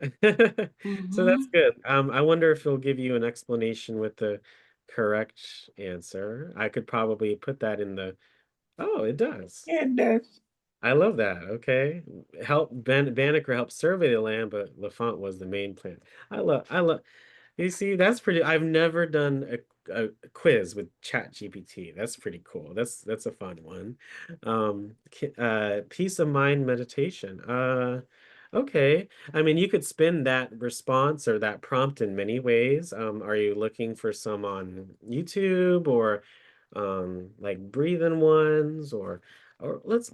So that's good. I wonder if it'll give you an explanation with the correct answer. I could probably put that in the. Oh, it does. Yeah, it does. I love that. Okay. Banneker helped survey the land, but LaFont was the main plan. I love you see, that's pretty. I've never done a quiz with ChatGPT. That's pretty cool. That's a fun one. Peace of mind meditation. Okay. I mean, you could spin that response or that prompt in many ways. Are you looking for some on YouTube or like breathing ones or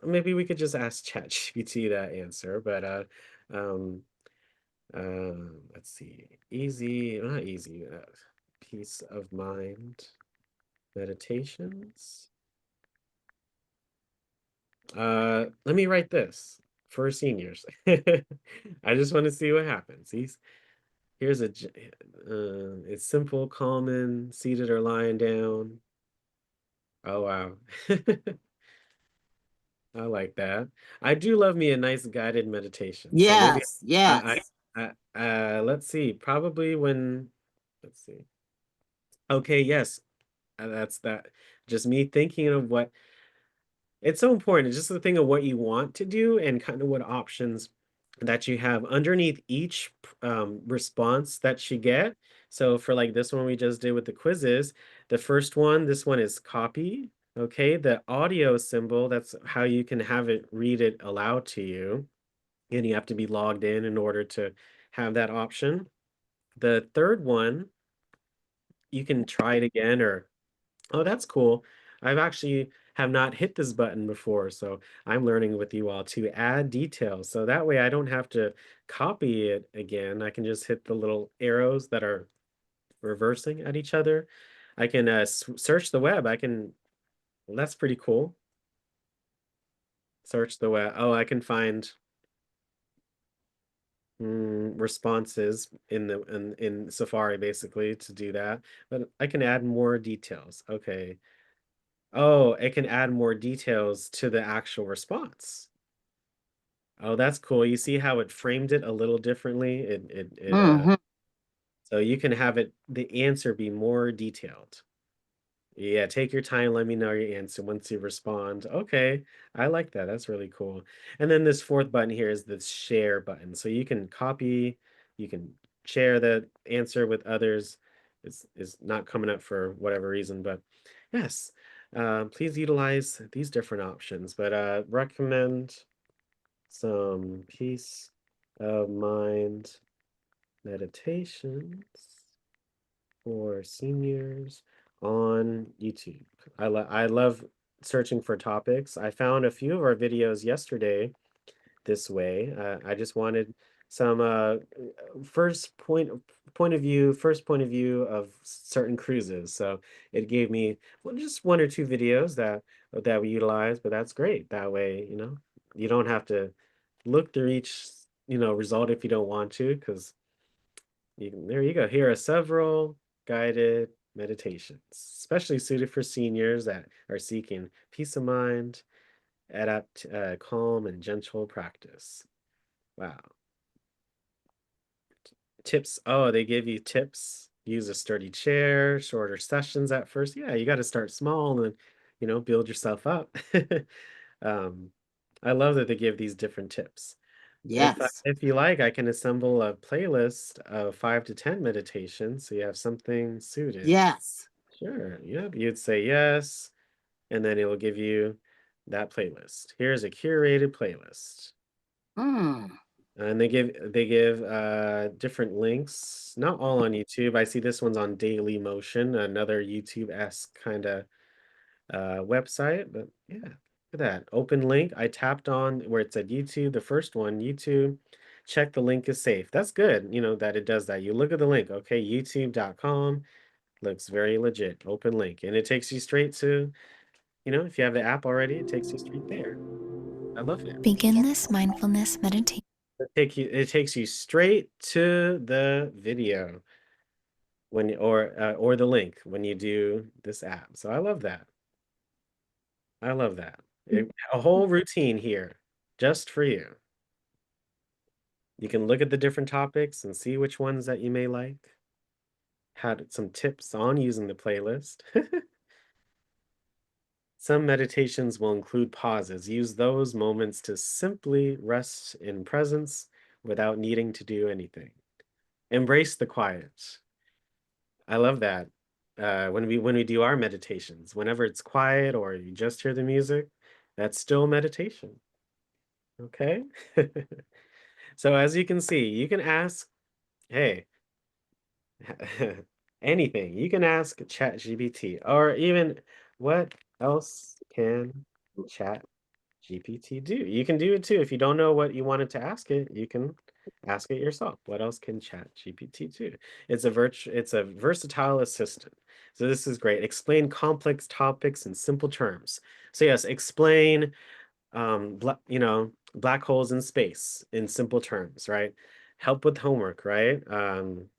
maybe we could just ask ChatGPT that answer, but um let's see. Not easy. Peace of mind meditations. Let me write this for seniors. I just want to see what happens. Here's it's simple, calming, seated or lying down. Oh wow. I like that. I do love me a nice guided meditation. So maybe Yes. Yes. let's see. Probably let's see. Okay, yes. That's that. Just me thinking of what it's so important. It's just the thing of what you want to do and kind of what options that you have underneath each response that you get. So for like this one we just did with the quizzes, the first one, this one is copy. Okay, the audio symbol, that's how you can have it read it aloud to you. And you have to be logged in order to have that option. The third one, you can try it again or, oh, that's cool. I've actually have not hit this button before, so I'm learning with you all to add details. So that way I don't have to copy it again. I can just hit the little arrows that are reversing at each other. I can search the web. Well, that's pretty cool. Search the web. Oh, I can find responses in Safari basically to do that, but I can add more details. Okay. Oh, it can add more details to the actual response. Oh, that's cool. You see how it framed it a little differently? Hmm. So you can have it the answer be more detailed. Yeah, take your time, let me know your answer once you respond. Okay, I like that. That's really cool. And then this fourth button here is the share button. So you can copy, you can share the answer with others. It's not coming up for whatever reason, but yes, please utilize these different options. But recommend some peace of mind meditations for seniors on YouTube. I love searching for topics. I found a few of our videos yesterday this way. I just wanted some first point of view of certain cruises. So it gave me just one or two videos that we utilize, but that's great. That way, you don't have to look through each result if you don't want to, because there you go. Here are several guided meditations, especially suited for seniors that are seeking peace of mind, calm and gentle practice. Wow. Tips. Oh, they give you tips. Use a sturdy chair, shorter sessions at first. Yeah, you got to start small and, build yourself up. um, I love that they give these different tips. Yes. If you like, I can assemble a playlist of 5 to 10 meditations so you have something suited. Yes. Sure. Yep. You'd say yes, and then it will give you that playlist. Here's a curated playlist. Hmm. And they give different links, not all on YouTube. I see this one's on Daily Motion, another YouTube-esque kind of website, but yeah, look at that. Open link. I tapped on where it said YouTube, the first one, YouTube. Check the link is safe. That's good, that it does that. You look at the link, okay, youtube.com looks very legit. Open link. And it takes you straight to, if you have the app already, it takes you straight there. I love it. Begin this mindfulness meditation. It takes you straight to the video or the link when you do this app. So I love that. I love that. A whole routine here just for you. You can look at the different topics and see which ones that you may like. Had some tips on using the playlist. Some meditations will include pauses. Use those moments to simply rest in presence without needing to do anything. Embrace the quiet. I love that. When we do our meditations, whenever it's quiet or you just hear the music, that's still meditation. Okay? So as you can see, you can ask, hey, anything. You can ask ChatGPT, or even what else can ChatGPT do? You can do it too. If you don't know what you wanted to ask it, you can ask it yourself. What else can ChatGPT do? It's a versatile assistant. So this is great. Explain complex topics in simple terms. So yes, explain black holes in space in simple terms, right? Help with homework, right?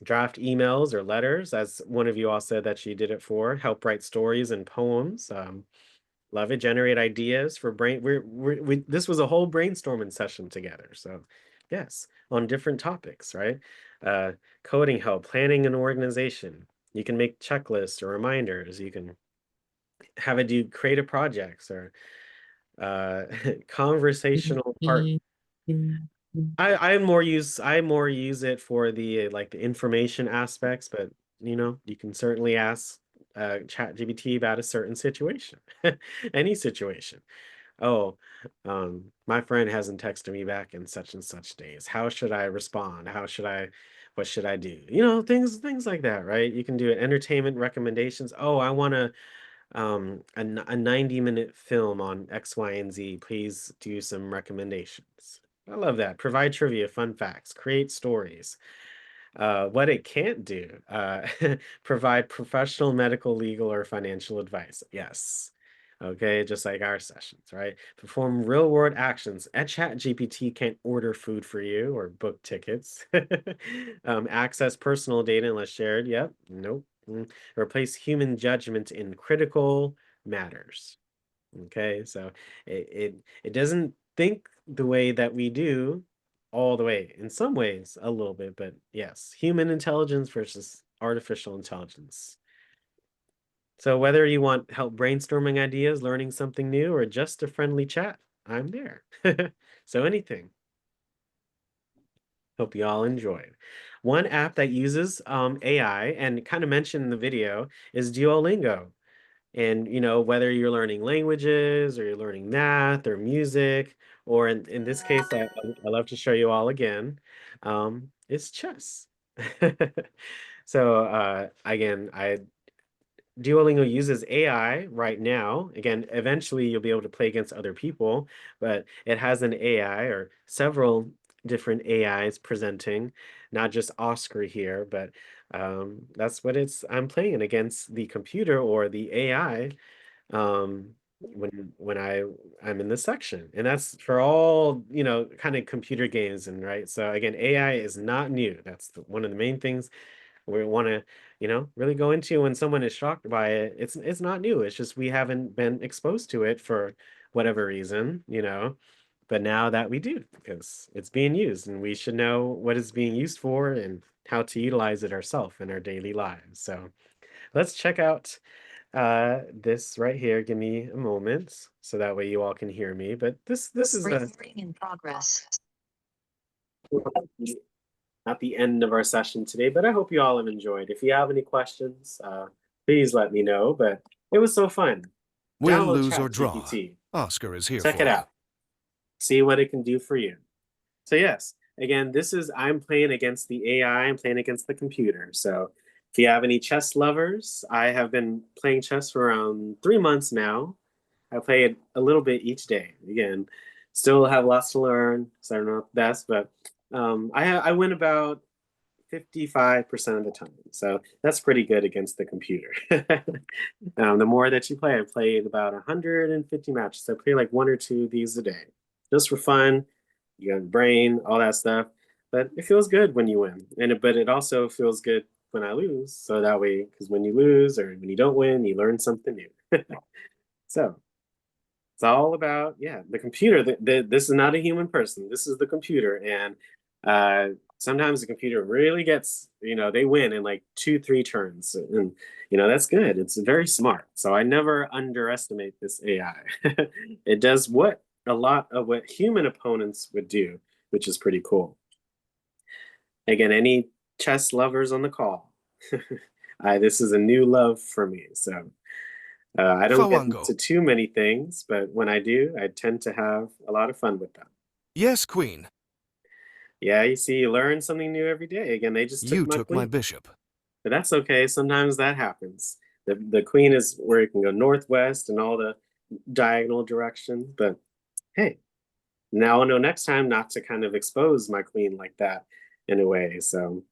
Draft emails or letters, as one of you all said that she did it for. Help write stories and poems. Love it. Generate ideas for brain. This was a whole brainstorming session together. So, yes, on different topics, right? Coding help, planning and organization. You can make checklists or reminders. You can have it do creative projects or uh conversational part. I more use it for the like the information aspects, but you can certainly ask ChatGPT about a certain situation. Any situation. Oh, my friend hasn't texted me back in such and such days. How should I respond? What should I do? Things like that, right? You can do it. Entertainment recommendations. Oh, I want to a 90-minute film on X, Y, and Z. Please do some recommendations. I love that. Provide trivia, fun facts, create stories. What it can't do, provide professional, medical, legal, or financial advice. Yes. Okay, just like our sessions, right? Perform real world actions. A chat GPT can't order food for you or book tickets. Access personal data unless shared. Yep. Nope. Replace human judgment in critical matters. Okay, so it doesn't think the way that we do all the way. In some ways, a little bit, but yes, human intelligence versus artificial intelligence. So whether you want help brainstorming ideas, learning something new, or just a friendly chat, I'm there. So anything. Hope you all enjoyed. One app that uses AI and kind of mentioned in the video is Duolingo. And whether you're learning languages or you're learning math or music, or in this case, I love to show you all again, it's chess. So again, Duolingo uses AI right now. Again, eventually you'll be able to play against other people, but it has an AI or several different AIs presenting, not just Oscar here, but that's what I'm playing against the computer or the AI when I'm in this section. And that's for all, kind of computer games and right. So again, AI is not new. That's one of the main things we want to really go into when someone is shocked by it. It's not new. It's just we haven't been exposed to it for whatever reason, but now that we do, because it's being used and we should know what it's being used for and how to utilize it ourselves in our daily lives. So let's check out this right here. Give me a moment so that way you all can hear me. But this is in progress. not the end of our session today, but I hope you all have enjoyed. If you have any questions, please let me know. But it was so fun. Win, Download lose, or draw, ChatGPT. Oscar is here Check for it you. out. See what it can do for you. So yes, again, I'm playing against the AI. I'm playing against the computer. So if you have any chess lovers, I have been playing chess for around 3 months now. I play it a little bit each day. Again, still have lots to learn, so I'm not the best, but I win about 55% of the time. So that's pretty good against the computer. The more that you play, I played about 150 matches. I play like 1 or 2 of these a day, just for fun. You got brain, all that stuff. But it feels good when you win, but it also feels good when I lose. So that way, because when you lose or when you don't win, you learn something new. So it's all about, the computer. This is not a human person. This is the computer. And sometimes the computer really gets, they win in like 2-3 turns. And, that's good. It's very smart. So I never underestimate this AI. It does a lot of what human opponents would do, which is pretty cool. Again, any chess lovers on the call, this is a new love for me. So I don't get Fawango. into too many things, but when I do, I tend to have a lot of fun with them. Yes, Queen. Yeah, you see, you learn something new every day. Again, they just You took my took queen. my bishop. But that's okay. Sometimes that happens. The queen is where you can go northwest and all the diagonal directions. But hey, now I know next time not to kind of expose my queen like that in a way. So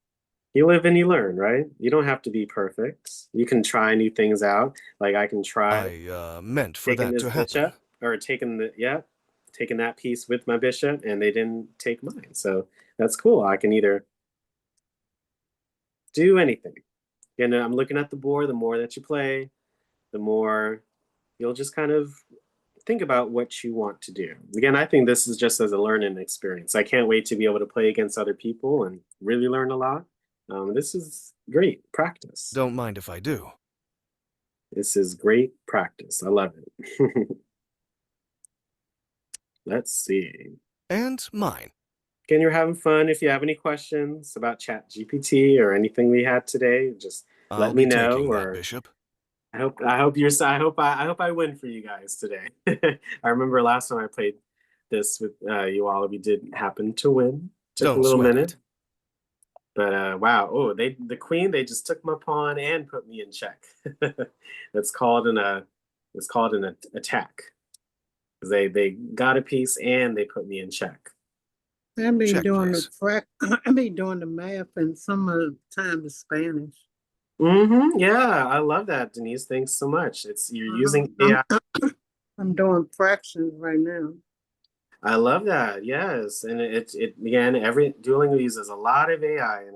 you live and you learn, right? You don't have to be perfect. You can try new things out. Like I can try I meant for taking that this to happen. bishop or taking that piece with my bishop, and they didn't take mine. So that's cool. I can either do anything. I'm looking at the board. The more that you play, the more you'll just kind of think about what you want to do. Again, I think this is just as a learning experience. I can't wait to be able to play against other people and really learn a lot. This is great practice. Don't mind if I do. This is great practice. I love it. Let's see. And mine. Again, you're having fun. If you have any questions about ChatGPT or anything we had today, just let I'll me be know. taking that Or bishop. I hope I win for you guys today. I remember last time I played this with you all, we did happen to win. Took Don't a little sweat minute. it. But wow, the queen, they just took my pawn and put me in check. It's called an attack. Because they got a piece and they put me in check. I be Check, doing please. I be doing the math and some of the time the Spanish. Yeah, I love that, Denise. Thanks so much. You're using AI. I'm doing fractions right now. I love that. Yes, and it again, every Duolingo uses a lot of AI in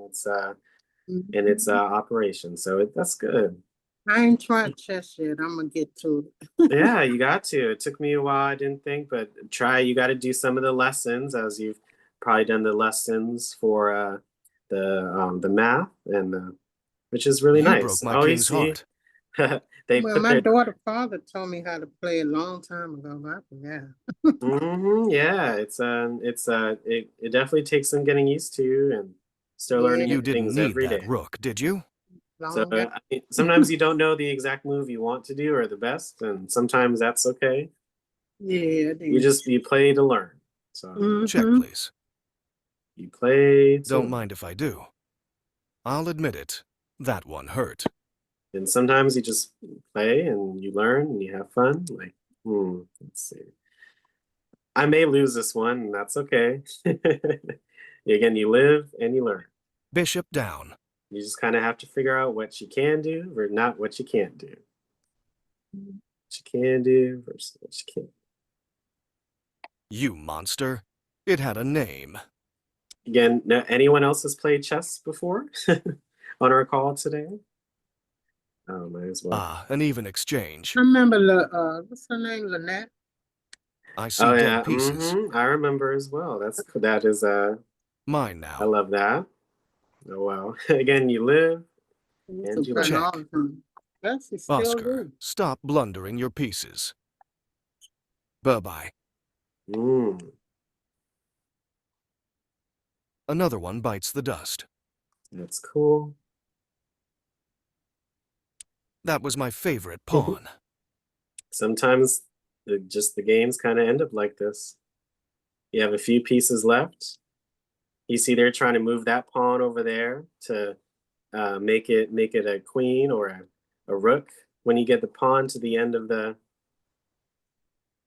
its operation, so that's good. I ain't tried chess yet. I'm gonna get to it. Yeah, you got to. It took me a while, I didn't think, but try. You got to do some of the lessons as you've probably done the lessons for the math and which is really You broke nice. my Oh, you king's see, heart. they Well, put my their daughter father told me how to play a long time ago, but I forgot. yeah, it definitely takes some getting used to and still learning Yeah, You new didn't things need every that day. rook, did you? So long. I mean, sometimes you don't know the exact move you want to do or the best, and sometimes that's okay. Yeah, it You is. play to learn. So Check, Mm-hmm. please. you play to Don't learn. mind if I do. I'll admit it. That one hurt. And sometimes you just play and you learn and you have fun. Like, let's see. I may lose this one, and that's okay. Again, you live and you learn. Bishop down. You just kind of have to figure out what you can do or not what you can't do. What you can do versus what you can't. You monster. It had a name. Again, anyone else has played chess before on our call today? Oh, might as well. Ah, an even exchange. I remember what's her name, Lynette? I see Oh dead yeah, pieces. I remember as well. That is Mine I now. love that. Oh wow. Again, you live We used and to you play learn. all Check. the time. Yes, it's still Oscar, good. stop blundering your pieces. Bye-bye. Mm, Another one bites the dust. that's cool. That was my favorite pawn. Sometimes the games kind of end up like this. You have a few pieces left. You see they're trying to move that pawn over there to make it a queen or a rook. When you get the pawn to the end of the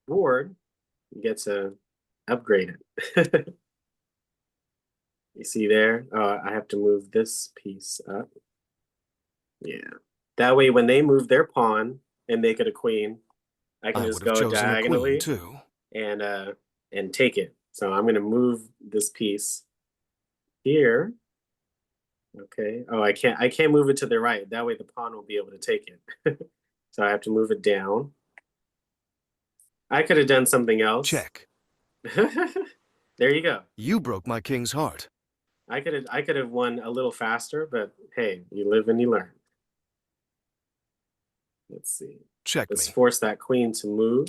board, you get to upgrade it. You see there? I have to move this piece up. Yeah. That way, when they move their pawn and make it a queen, I can I just would have go chosen a queen, diagonally too. and take it. So I'm going to move this piece here. Okay. Oh, I can't move it to the right. That way the pawn will be able to take it. So I have to move it down. I could have done something else. Check. There you go. You broke my king's heart. I could have won a little faster, but hey, you live and you learn. Let's see. Check Let's me. force that queen to move.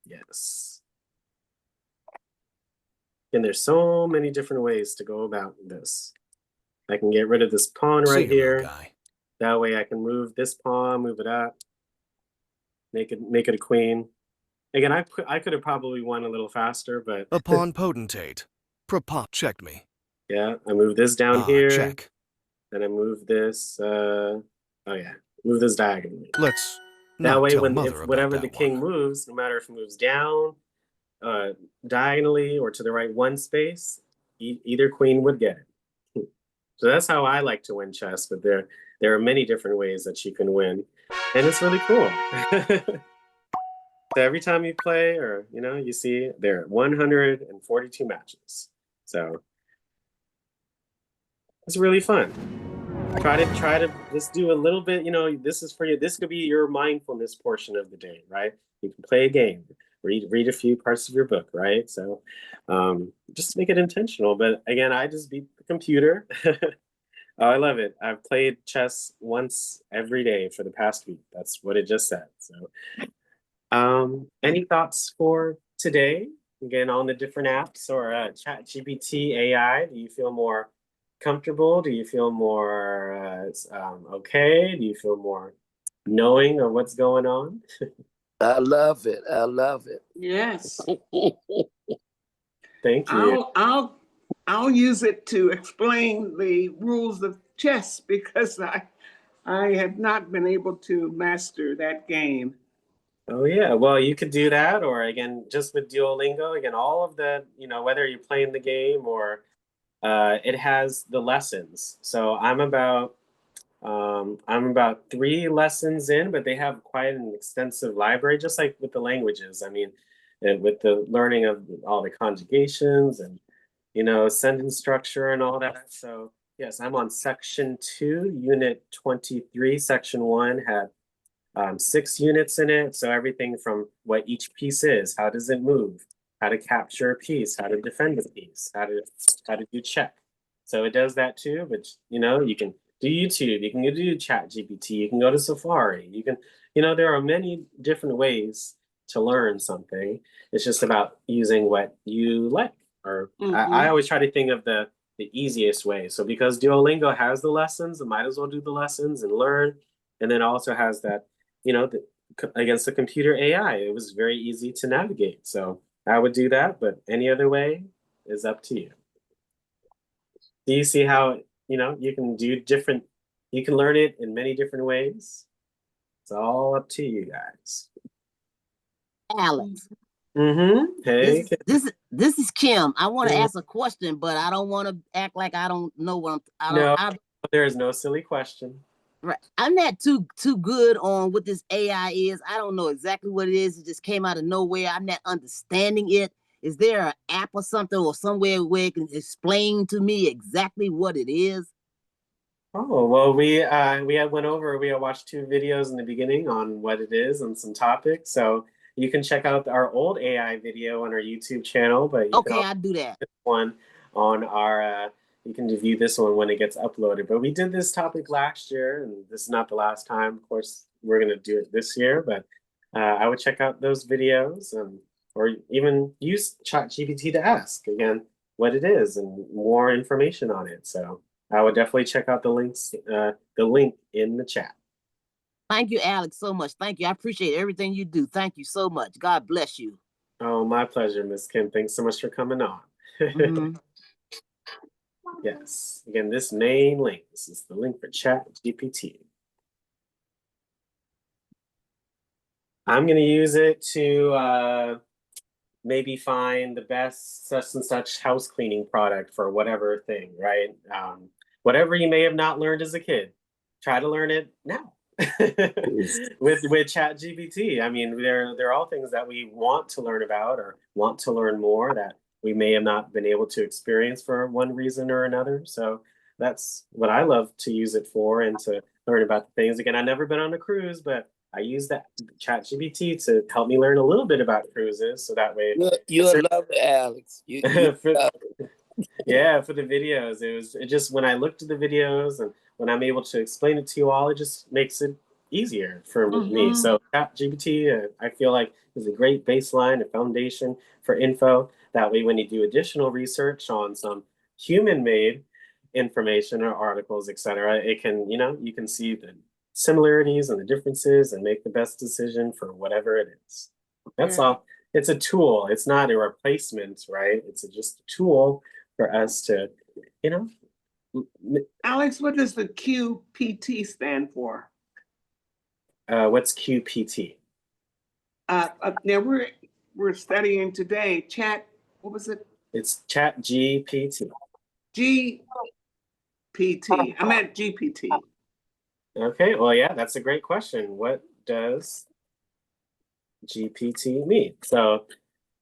Yes. And there's so many different ways to go about this. I can get rid of this pawn See right you, little here. guy. That way I can move this pawn, move it up, make it a queen. Again, I could have probably won a little faster, but A pawn potentate. Check me. yeah, I move this down here. Check. Then I move this. Oh yeah, move this diagonally. Let's That not way, tell if mother about whatever the that king one. moves, no matter if it moves down, diagonally, or to the right one space, either queen would get it. So that's how I like to win chess. But there are many different ways that you can win, and it's really cool. So every time you play, or you see there are 142 matches. So it's really fun. Try to just do a little bit. This is for you. This could be your mindfulness portion of the day, right? You can play a game, read a few parts of your book, right? So just make it intentional. But again, I just beat the computer. Oh, I love it. I've played chess once every day for the past week. That's what it just said. So any thoughts for today? Again, on the different apps or ChatGPT AI, do you feel more comfortable? Do you feel more okay? Do you feel more knowing of what's going on? I love it. I love it. Yes. Thank you. I'll use it to explain the rules of chess because I have not been able to master that game. Oh yeah, well you could do that, or again, just with Duolingo, again, all of the, whether you're playing the game or it has the lessons. So I'm about 3 lessons in, but they have quite an extensive library, just like with the languages. I mean, and with the learning of all the conjugations and sentence structure and all that. So Yes, I'm on section 2, unit 23. Section 1 had 6 units in it. So everything from what each piece is, how does it move, how to capture a piece, how to defend a piece, how to do check. So it does that too, but you know, you can do YouTube, you can do Chat GPT, you can go to Safari, you can, you know, there are many different ways to learn something. It's just about using what you like. Or I always try to think of the easiest way. So because Duolingo has the lessons, I might as well do the lessons and learn. And then also has that, you know, against the computer AI, it was very easy to navigate. So I would do that, but any other way is up to you. Do you see how, you know, you can do different, you can learn it in many different ways? It's all up to you guys. Alex, Hey, this is Kim. I want to ask a question, but I don't want to act like I don't know what no, there is no silly question. Right. I'm not too good on what this AI is. I don't know exactly what it is. It just came out of nowhere. I'm not understanding it. Is there an app or something or somewhere where it can explain to me exactly what it is? Oh, well, we had watched 2 videos in the beginning on what it is and some topics. So you can check out our old AI video on our YouTube channel, but you Okay, I'll do that. One on our you can view this one when it gets uploaded. But we did this topic last year, and this is not the last time. Of course, we're gonna do it this year, but I would check out those videos or even use ChatGPT to ask again what it is and more information on it. So I would definitely check out the link in the chat. Thank you, Alex, so much. Thank you. I appreciate everything you do. Thank you so much. God bless you. Oh, my pleasure, Miss Kim. Thanks so much for coming on. Yes. Again, this main link. This is the link for ChatGPT. I'm going to use it to maybe find the best such and such house cleaning product for whatever thing, right? Whatever you may have not learned as a kid, try to learn it now with ChatGPT. I mean, they're all things that we want to learn about or want to learn more that we may have not been able to experience for one reason or another. So that's what I love to use it for and to learn about the things. Again, I've never been on a cruise, but I use that ChatGPT to help me learn a little bit about cruises. So that way, you're lovely, Alex. Yeah, for the videos, it just when I looked at the videos and when I'm able to explain it to you all, it just makes it easier for me. So ChatGPT, I feel like is a great baseline, a foundation for info. That way, when you do additional research on some human-made information or articles, etc., it can, you know, you can see the similarities and the differences and make the best decision for whatever it is. That's all. It's a tool. It's not a replacement, right? It's just a tool for us to, you know. Alex, what does the QPT stand for? What's QPT? Now we're studying today what was it? It's ChatGPT. GPT. I meant GPT. Okay, well, yeah, that's a great question. What does GPT mean? So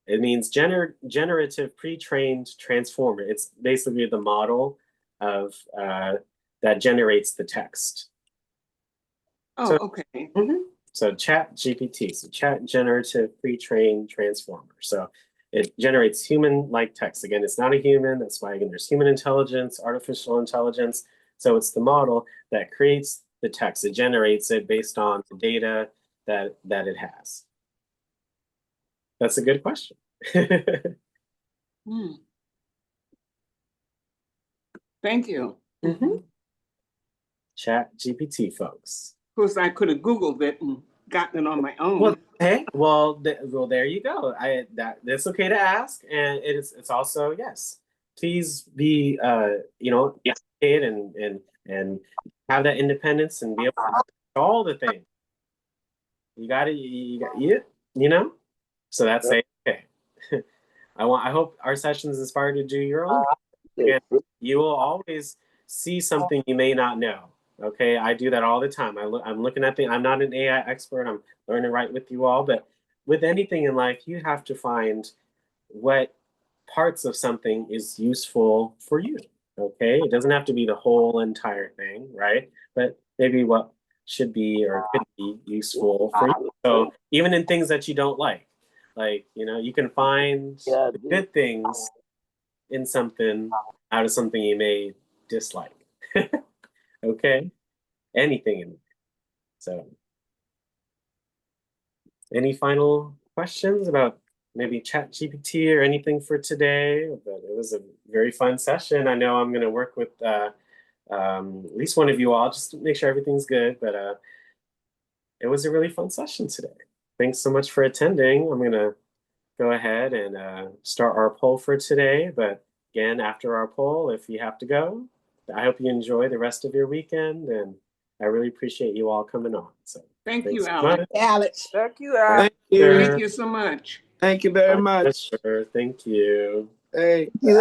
it means generative pre-trained transformer. It's basically the model of that generates the text. Oh, so, okay. So ChatGPT, so chat generative pre-trained transformer. So it generates human-like text. Again, it's not a human. That's why, again, there's human intelligence, artificial intelligence. So it's the model that creates the text. It generates it based on the data that it has. That's a good question. Thank you. ChatGPT, folks. Of course, I could have Googled it and gotten it on my own. Well, hey, well, there you go. That's okay to ask, and it's also yes. Please be you know, educated and have that independence and be able to do all the things. You got it. You know. So that's okay. I hope our sessions inspire you to do your own. Again, you will always see something you may not know. Okay, I do that all the time. I'm looking at I'm not an AI expert. I'm learning right with you all, but with anything in life, you have to find what parts of something is useful for you. Okay, it doesn't have to be the whole entire thing, right? But maybe what should be or could be useful for you. So even in things that you don't like, you can find the good things in something out of something you may dislike. Okay, anything in there. So, any final questions about maybe ChatGPT or anything for today? But it was a very fun session. I know I'm going to work with at least one of you all just to make sure everything's good. But it was a really fun session today. Thanks so much for attending. I'm going to go ahead and start our poll for today. But again, after our poll, if you have to go, I hope you enjoy the rest of your weekend. And I really appreciate you all coming on. So Thank thanks you, so Alex. much. Alex. Thank you, Al. Sure. Thank you so much. Thank you very My much. pleasure. Thank you. Hey.